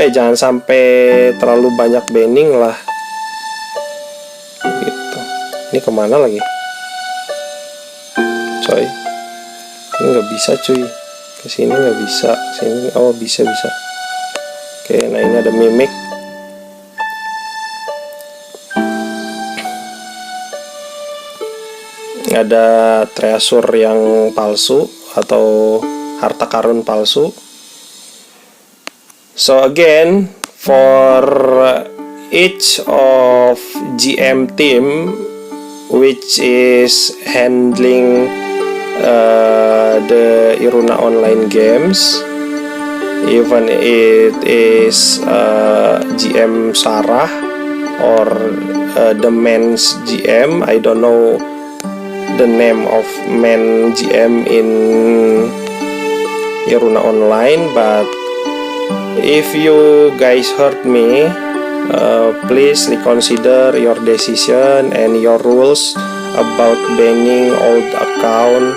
Speaker 2: jangan sampai terlalu banyak banning lah gitu. Ini kemana lagi coy? Ini nggak bisa cuy, kesini nggak bisa, sini oh bisa. Oke, nah ini ada mimik. Ada treasure yang palsu atau harta karun palsu. So again, for each of GM team which is handling the Iruna Online games, even it is GM Sarah or the men's GM, I don't know the name of men GM in Iruna Online, but if you guys heard me, please reconsider your decision and your rules about banning old account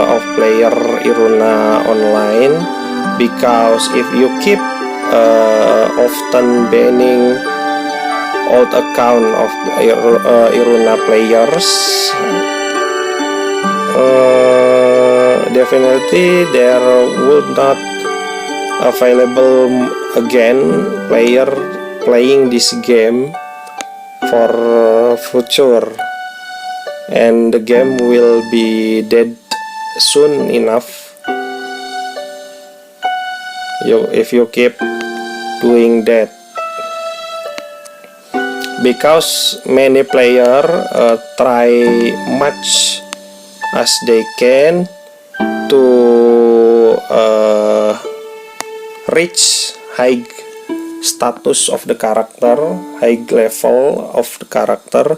Speaker 2: of player Iruna Online, because if you keep often banning old account of Iruna players, definitely there would not available again player playing this game for future, and the game will be dead soon enough if you keep doing that, because many player try much as they can to reach high status of the character, high level of the character,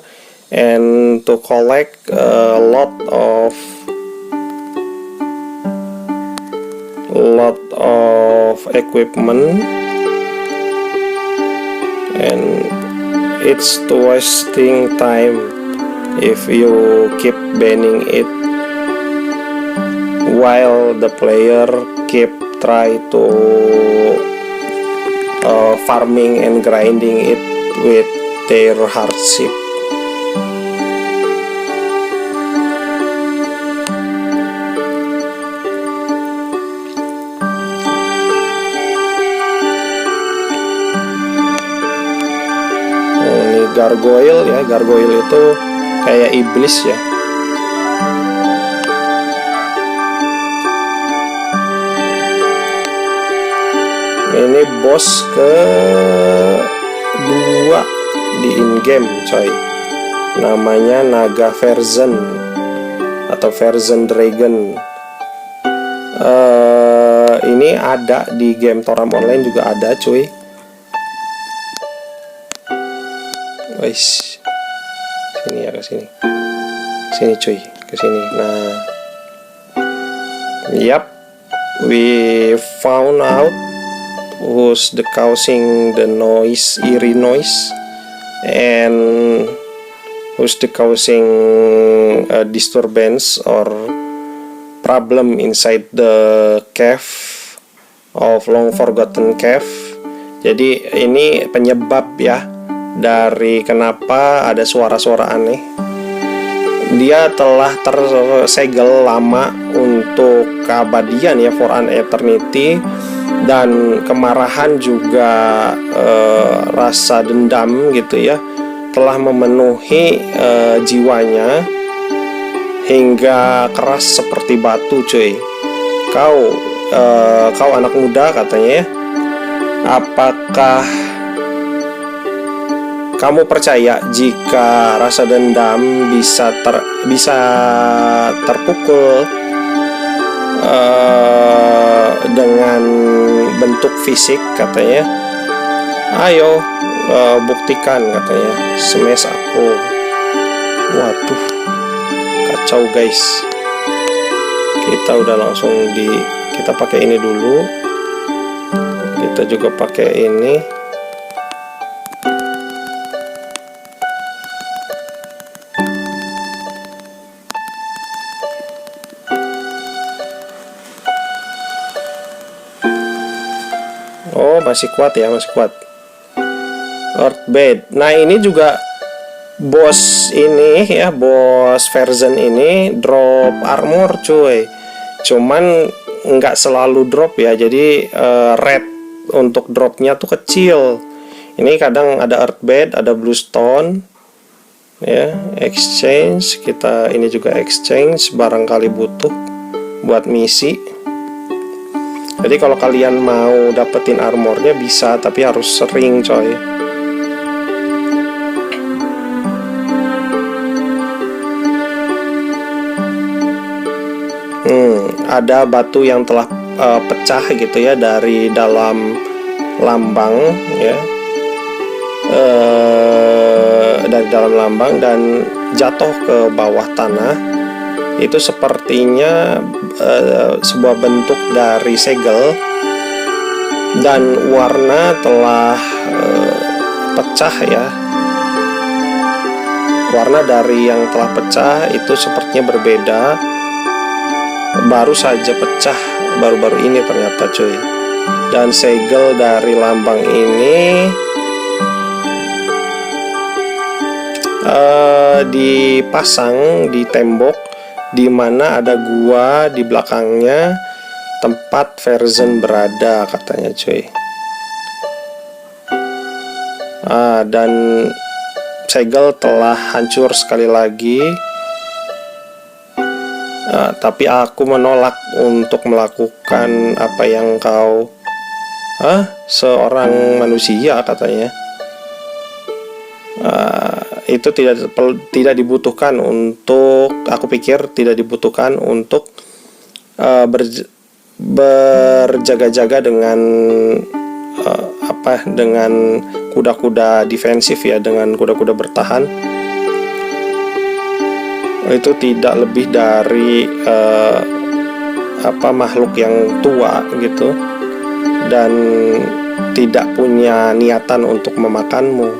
Speaker 2: and to collect a lot of equipment, and it's wasting time if you keep banning it while the player keep try to farming and grinding it with their hardship. Ini gargoyle ya, gargoyle itu kayak iblis ya. Ini bos ke-2 di in-game coy, namanya Naga Version atau Version Dragon. Ini ada di game Toram Online juga ada cuy. Wais, sini ya, ke sini cuy, ke sini. Nah, yap, we found out who's the causing the noise, eerie noise, and who's the causing disturbance or problem inside the cave of Long Forgotten Cave. Jadi ini penyebab ya dari kenapa ada suara-suara aneh. Dia telah tersegel lama untuk keabadian ya, for an eternity. Dan kemarahan juga rasa dendam gitu ya telah memenuhi jiwanya hingga keras seperti batu cuy. Kau anak muda katanya ya, apakah kamu percaya jika rasa dendam bisa terpukul dengan bentuk fisik katanya? Ayo buktikan katanya, smash aku Waduh, kacau guys. Kita udah langsung kita pakai ini dulu. Kita juga pakai ini. Oh, masih kuat ya, masih kuat. Earthbed. Nah, ini juga boss ini ya, boss version ini drop armor cuy. Cuman nggak selalu drop ya. Jadi red untuk dropnya tuh kecil. Ini kadang ada Earthbed, ada Bluestone ya. Exchange, kita ini juga exchange barangkali butuh buat misi. Jadi kalau kalian mau dapetin armornya bisa, tapi harus sering coy. Ada batu yang telah pecah gitu ya dari dalam lambang ya, dari dalam lambang dan jatuh ke bawah tanah. Itu sepertinya sebuah bentuk dari segel, dan warna telah pecah ya. Warna dari yang telah pecah itu sepertinya berbeda. Baru saja pecah baru-baru ini ternyata cuy. Dan segel dari lambang ini dipasang di tembok, di mana ada gua di belakangnya tempat Verzen berada katanya cuy. Dan segel telah hancur sekali lagi. Tapi aku menolak untuk melakukan apa yang kau seorang manusia katanya. Itu tidak dibutuhkan untuk, aku pikir tidak dibutuhkan untuk berjaga-jaga dengan dengan kuda-kuda defensif ya, dengan kuda-kuda bertahan. Itu tidak lebih dari makhluk yang tua gitu, dan tidak punya niatan untuk memakanmu.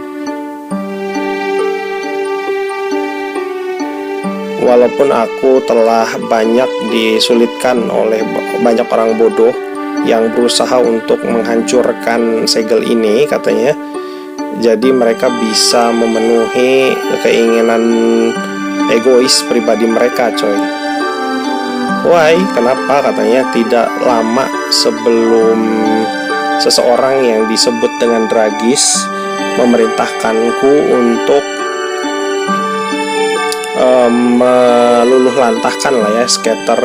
Speaker 2: Walaupun aku telah banyak disulitkan oleh banyak orang bodoh yang berusaha untuk menghancurkan segel ini katanya, jadi mereka bisa memenuhi keinginan egois pribadi mereka coy. Why? Kenapa? Katanya tidak lama sebelum seseorang yang disebut dengan Dragis memerintahkanku untuk meluluh lantahkan lah ya, scatter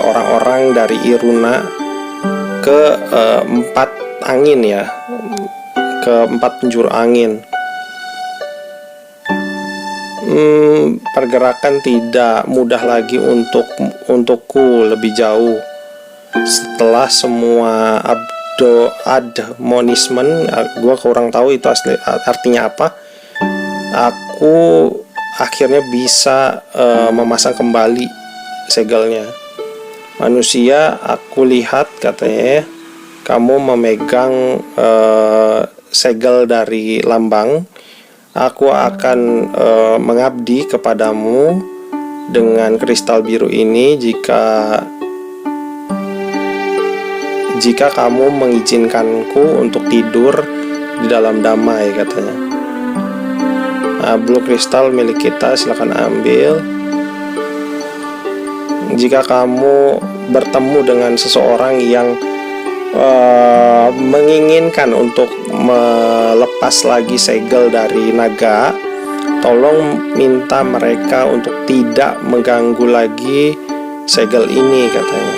Speaker 2: orang-orang dari Iruna ke 4 angin ya, ke 4 penjuru angin. Pergerakan tidak mudah lagi untukku lebih jauh setelah semua admonismen. Gua kurang tahu itu asli artinya apa. Aku akhirnya bisa memasang kembali segelnya. Manusia, aku lihat katanya kamu memegang segel dari lambang. Aku akan mengabdi kepadamu dengan kristal biru ini jika kamu mengizinkanku untuk tidur di dalam damai katanya. Blue kristal milik kita, silakan ambil. Jika kamu bertemu dengan seseorang yang menginginkan untuk melepas lagi segel dari naga, tolong minta mereka untuk tidak mengganggu lagi segel ini katanya.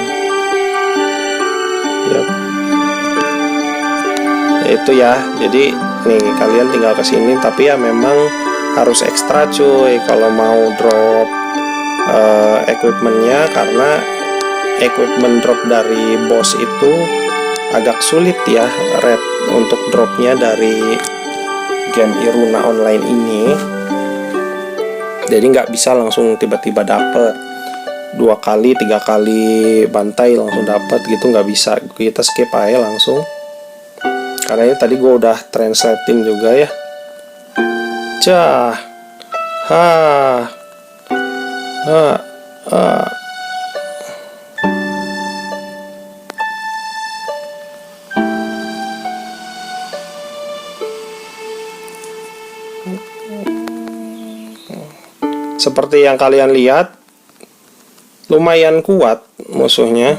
Speaker 2: Yep. Itu ya, jadi nih kalian tinggal kesini, tapi ya memang harus ekstra cuy kalau mau drop equipmentnya, karena equipment drop dari boss itu agak sulit ya, red untuk dropnya dari game Iruna Online ini, Jadi nggak bisa langsung tiba-tiba dapet 2 kali 3 kali bantai langsung dapet gitu, nggak bisa. Kita skip aja langsung, karena ini tadi gue udah translatein juga ya. Cah, ha, ha, ha. Seperti yang kalian lihat, lumayan kuat musuhnya.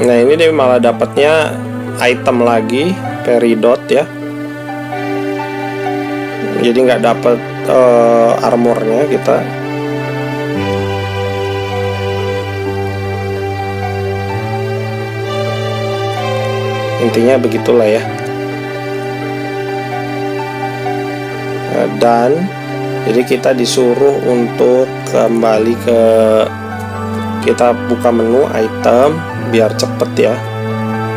Speaker 2: Nah, ini dia malah dapatnya item lagi, peridot ya. Jadi nggak dapat armornya kita. Intinya begitulah ya. Dan jadi kita disuruh untuk kembali ke, kita buka menu item biar cepet ya.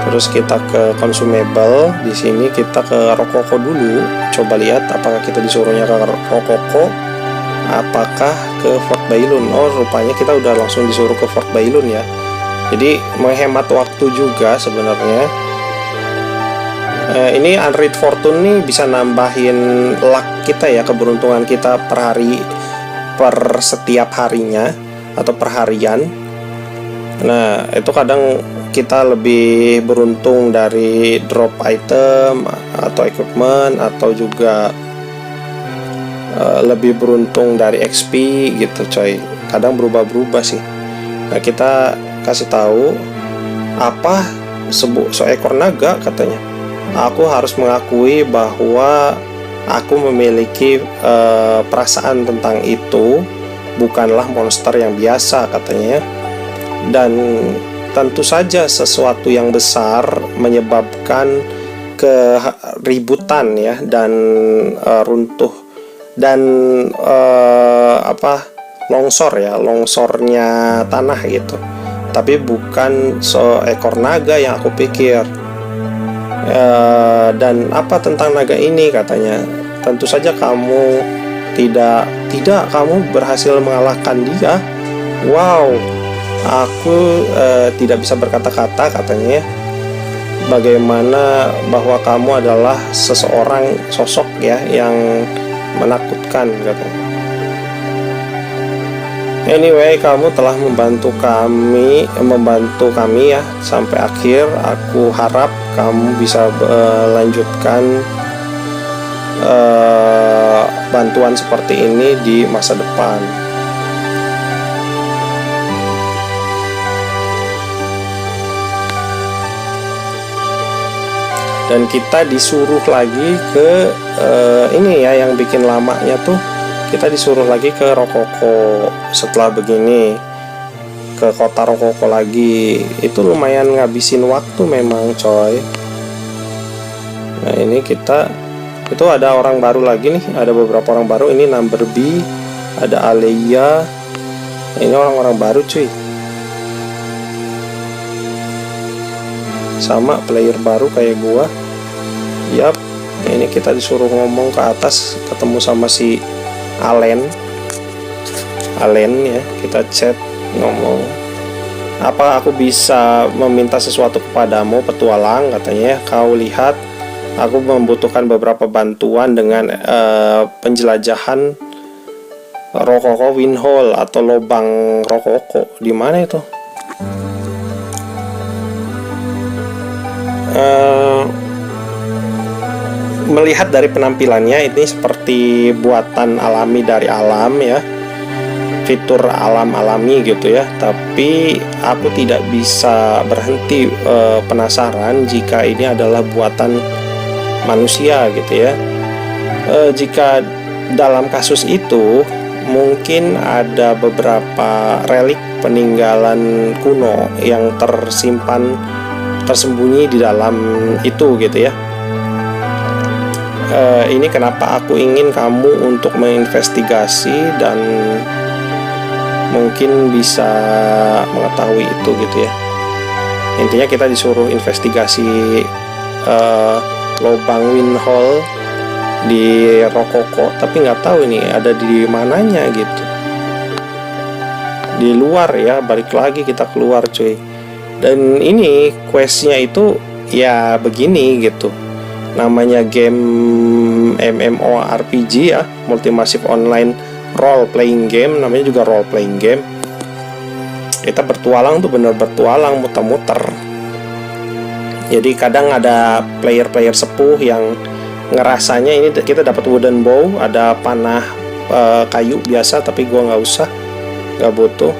Speaker 2: Terus kita ke consumable. Di sini kita ke Rokoko dulu. Coba lihat apakah kita disuruhnya ke Rokoko, apakah ke Fort Bailun. Oh, rupanya kita udah langsung disuruh ke Fort Bailun ya. Jadi menghemat waktu juga sebenarnya. Ini Unread Fortune nih bisa nambahin luck kita ya, keberuntungan kita per hari, per setiap harinya atau per harian. Nah, itu kadang kita lebih beruntung dari drop item atau equipment, atau juga lebih beruntung dari XP gitu coy. Kadang berubah-berubah sih. Nah, kita kasih tahu apa seekor naga katanya. Aku harus mengakui bahwa aku memiliki perasaan tentang itu, bukanlah monster yang biasa katanya. Dan tentu saja sesuatu yang besar menyebabkan keributan ya, dan runtuh dan longsor ya, longsornya tanah gitu. Tapi bukan seekor naga yang aku pikir. Dan apa tentang naga ini katanya, tentu saja kamu tidak kamu berhasil mengalahkan dia. Wow, aku tidak bisa berkata-kata katanya. Bagaimana bahwa kamu adalah seseorang sosok ya yang menakutkan katanya. Anyway, kamu telah membantu kami ya sampai akhir. Aku harap kamu bisa lanjutkan bantuan seperti ini di masa depan. Dan kita disuruh lagi ke ini ya, yang bikin lamanya tuh, kita disuruh lagi ke Rokoko. Setelah begini ke kota Rokoko lagi, itu lumayan ngabisin waktu memang coy. Nah, ini kita itu ada orang baru lagi nih, ada beberapa orang baru. Ini number B, ada Aleia. Ini orang-orang baru cuy, sama player baru kayak gua. Yap, ini kita disuruh ngomong ke atas, ketemu sama si Alen ya. Kita chat, ngomong, apa aku bisa meminta sesuatu kepadamu petualang katanya. Kau lihat aku membutuhkan beberapa bantuan dengan penjelajahan Rokoko Windhole atau lobang Rokoko. Di mana itu? Melihat dari penampilannya ini seperti buatan alami dari alam ya, fitur alam alami gitu ya. Tapi aku tidak bisa berhenti penasaran jika ini adalah buatan manusia gitu ya. Jika dalam kasus itu mungkin ada beberapa relik peninggalan kuno yang tersembunyi di dalam itu gitu ya. Ini kenapa aku ingin kamu untuk menginvestigasi dan mungkin bisa mengetahui itu gitu ya. Intinya kita disuruh investigasi lubang windhole di Rokoko, tapi nggak tahu ini ada di mananya gitu. Di luar ya, balik lagi kita keluar cuy. Dan ini questnya itu ya begini gitu. Namanya game MMORPG ya, Multimassive Online Role Playing Game, namanya juga role playing game. Kita bertualang tuh bener bertualang, muter-muter. Jadi kadang ada player-player sepuh yang ngerasanya ini kita dapat wooden bow, ada panah kayu biasa, tapi gua nggak butuh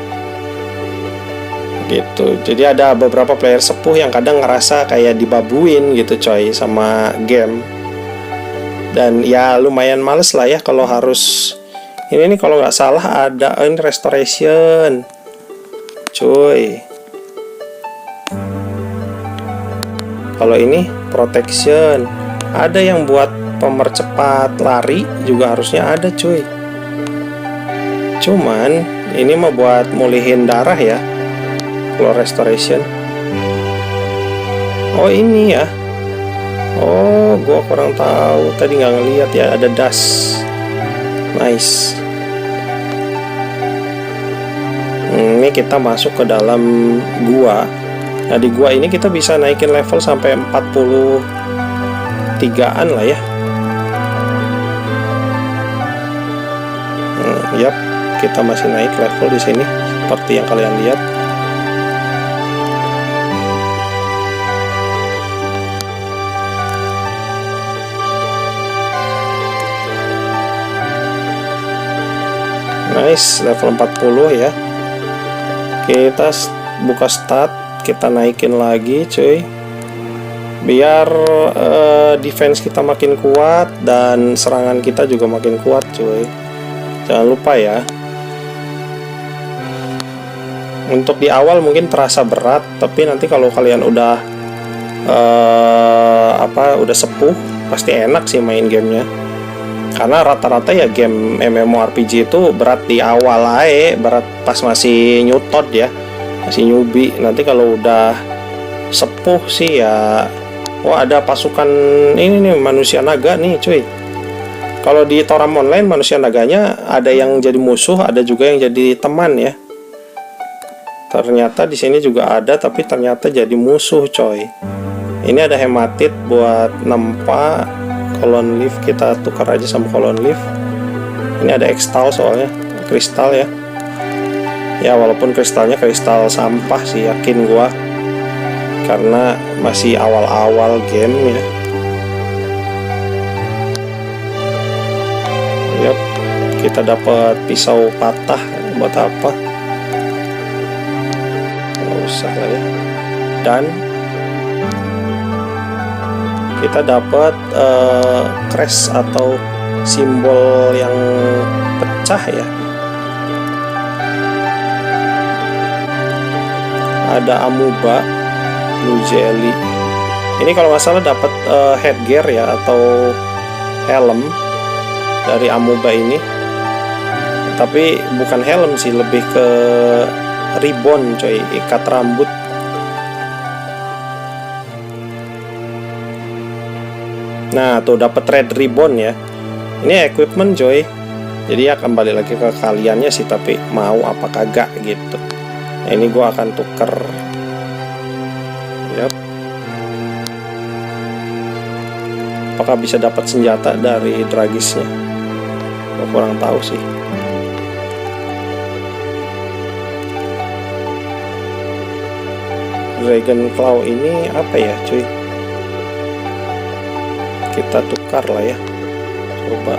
Speaker 2: gitu. Jadi ada beberapa player sepuh yang kadang ngerasa kayak dibabuin gitu coy sama game. Dan ya lumayan males lah ya kalau harus ini nih, kalau nggak salah ada ini restoration cuy. Kalau ini protection, ada yang buat pemercepat lari juga harusnya ada cuy. Cuman ini mah buat mulihin darah ya. Kalau restoration, oh ini ya, oh gua kurang tahu tadi, nggak ngeliat ya, ada dust. Nice. Ini kita masuk ke dalam gua. Nah di gua ini kita bisa naikin level sampai 43-an lah ya. Yap, kita masih naik level di sini seperti yang kalian lihat. Nice, level 40 ya. Kita buka stat, kita naikin lagi cuy, biar defense kita makin kuat dan serangan kita juga makin kuat cuy. Jangan lupa ya. Untuk di awal mungkin terasa berat, tapi nanti kalau kalian udah udah sepuh, pasti enak sih main gamenya. Karena rata-rata ya game MMORPG itu berat di awal aja, berat pas masih nyutod ya, masih newbie. Nanti kalau udah sepuh sih ya, wah ada pasukan ini nih, manusia naga nih cuy. Kalau di Toram Online manusia naganya ada yang jadi musuh, ada juga yang jadi teman ya. Ternyata di sini juga ada, tapi ternyata jadi musuh coy. Ini ada hematit buat nempa. Colon leaf kita tukar aja sama colon leaf. Ini ada ekstal soalnya, kristal ya. Ya walaupun kristalnya kristal sampah sih, yakin gua, karena masih awal-awal game ya. Yap, kita dapat pisau patah, buat apa? Nggak usah lah ya. Dan kita dapat crash atau simbol yang pecah ya. Ada amuba, blue jelly. Ini kalau nggak salah dapat headgear ya, atau helm dari amuba ini. Tapi bukan helm sih, lebih ke ribbon coy, ikat rambut. Nah tuh dapat red ribbon ya. Ini equipment coy. Jadi ya kembali lagi ke kaliannya sih, tapi mau apa kagak gitu. Nah, ini gua akan tuker. Yap. Apakah bisa dapat senjata dari dragisnya? Gua kurang tahu sih. Dragon Claw ini apa ya cuy? Kita tukar lah ya, coba.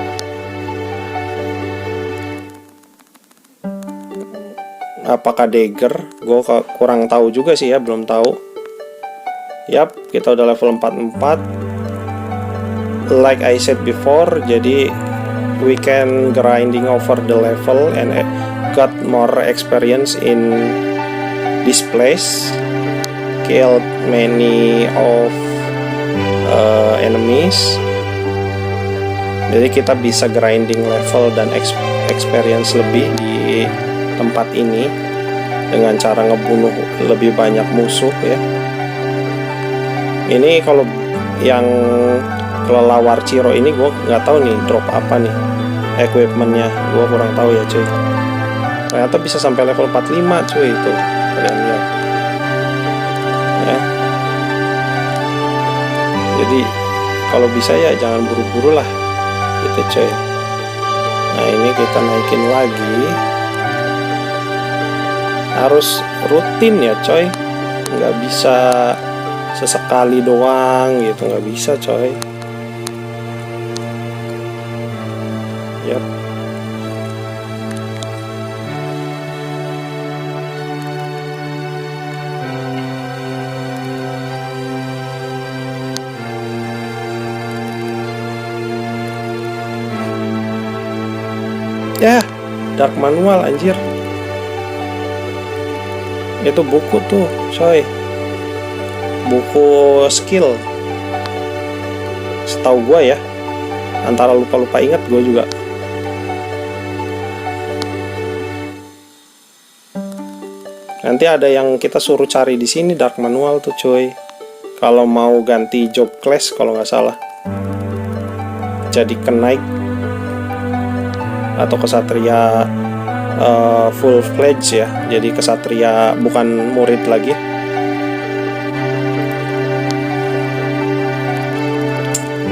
Speaker 2: Apakah dagger? Gue kurang tahu juga sih ya, belum tahu. Yap, kita udah level 44. Like I said before, jadi we can grinding over the level and got more experience in this place. Killed many of enemies. Jadi kita bisa grinding level dan experience lebih di tempat ini dengan cara ngebunuh lebih banyak musuh ya. Ini kalau yang kelelawar Ciro ini gue nggak tahu nih drop apa nih equipmentnya, gue kurang tahu ya cuy. Ternyata bisa sampai level 45 cuy, itu kalian lihat ya. Jadi kalau bisa ya jangan buru-buru lah gitu cuy. Nah ini kita naikin lagi, harus rutin ya coy, nggak bisa sesekali doang gitu, nggak bisa coy. Yap. Ya, Dark Manual anjir. Itu buku tuh, coy. Buku skill. Setahu gua ya. Antara lupa-lupa ingat gua juga. Nanti ada yang kita suruh cari di sini Dark Manual tuh, coy. Kalau mau ganti job class kalau nggak salah. Jadi Knight atau kesatria full fledged ya, jadi kesatria bukan murid lagi.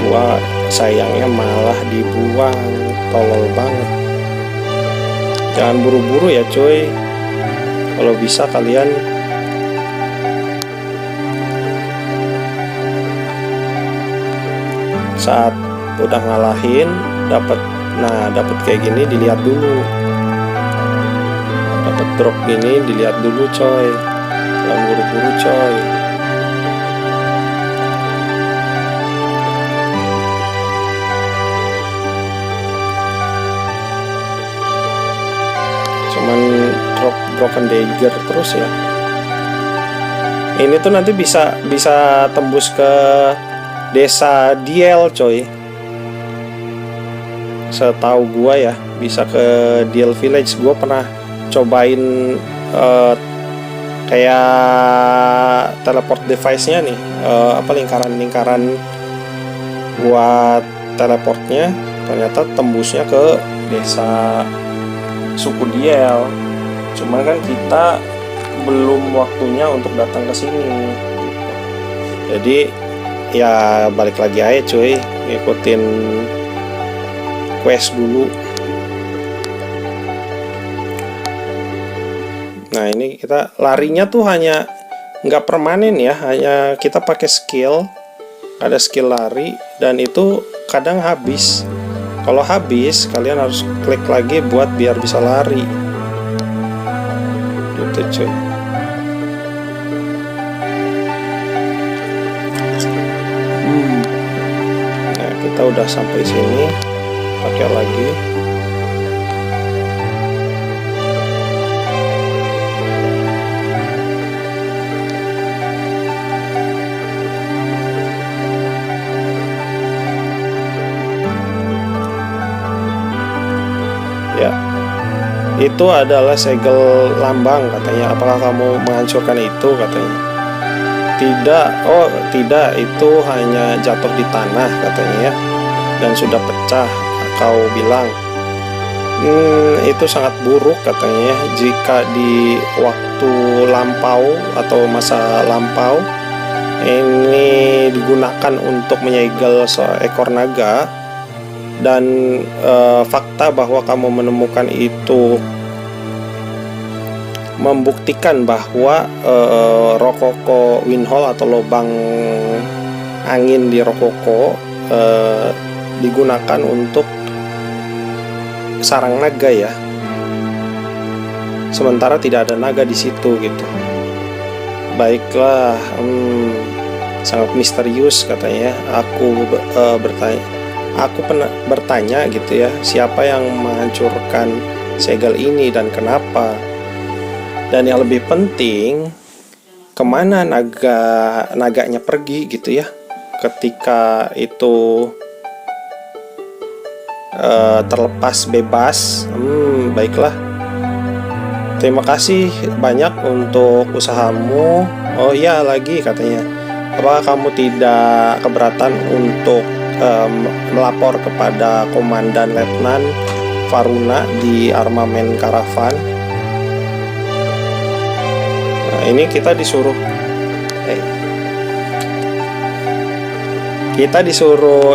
Speaker 2: Gua sayangnya malah dibuang, tolol banget. Jangan buru-buru ya cuy, kalau bisa kalian saat udah ngalahin dapat kayak gini dilihat dulu, dapat drop gini dilihat dulu coy, jangan buru-buru coy. Cuman drop Broken Dagger terus ya. Ini tuh nanti bisa tembus ke desa Diel coy. Setahu gua ya bisa ke Diel Village. Gua pernah cobain kayak teleport device-nya nih, lingkaran buat teleportnya, ternyata tembusnya ke desa suku Diel. Cuman kan kita belum waktunya untuk datang ke sini. Jadi ya balik lagi aja cuy, ngikutin quest dulu. Nah ini kita larinya tuh hanya nggak permanen ya, hanya kita pakai skill, ada skill lari dan itu kadang habis. Kalau habis kalian harus klik lagi buat biar bisa lari gitu cuy. Nah kita udah sampai sini, pakai lagi. Ya, itu adalah segel lambang katanya. Apakah kamu menghancurkan itu katanya? Tidak, oh tidak, itu hanya jatuh di tanah katanya ya, dan sudah pecah. Kau bilang itu sangat buruk katanya ya, jika di waktu lampau atau masa lampau ini digunakan untuk menyegel seekor naga. Dan fakta bahwa kamu menemukan itu membuktikan bahwa Rokoko Windhole atau lubang angin di Rokoko digunakan untuk sarang naga ya. Sementara tidak ada naga di situ gitu. Baiklah, sangat misterius katanya. Aku pernah bertanya gitu ya, siapa yang menghancurkan segel ini dan kenapa? Dan yang lebih penting, kemana naganya pergi gitu ya, ketika itu terlepas bebas. Baiklah, Terima kasih banyak untuk usahamu. Oh iya, lagi katanya, apakah kamu tidak keberatan untuk melapor kepada Komandan Letnan Varuna di armamen karavan? Nah, ini kita disuruh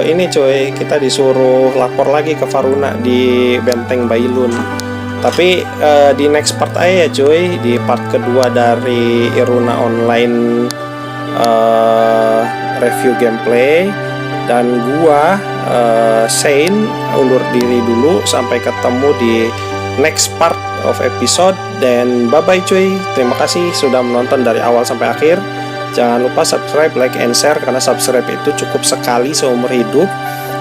Speaker 2: ini coy, kita disuruh lapor lagi ke Varuna di Benteng Bailun. Tapi di next part aja ya cuy, di part kedua dari Iruna Online review gameplay. Dan gua Shane undur diri dulu, sampai ketemu di next part of episode. Dan bye bye cuy, terima kasih sudah menonton dari awal sampai akhir. Jangan lupa subscribe, like, and share, karena subscribe itu cukup sekali seumur hidup.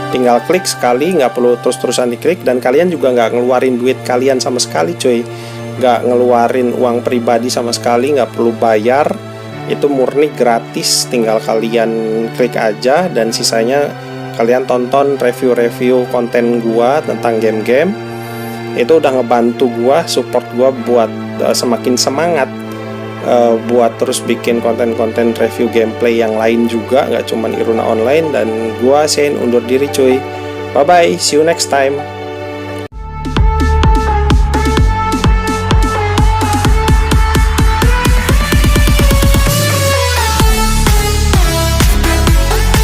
Speaker 2: Tinggal klik sekali, nggak perlu terus-terusan diklik. Dan kalian juga nggak ngeluarin duit kalian sama sekali cuy, nggak ngeluarin uang pribadi sama sekali, nggak perlu bayar. Itu murni gratis, tinggal kalian klik aja. Dan sisanya kalian tonton review-review konten gua tentang game-game. Itu udah ngebantu gua, support gua buat semakin semangat buat terus bikin konten-konten review gameplay yang lain juga, nggak cuman Iruna Online. Dan gua Shane undur diri cuy, bye bye, see you next time.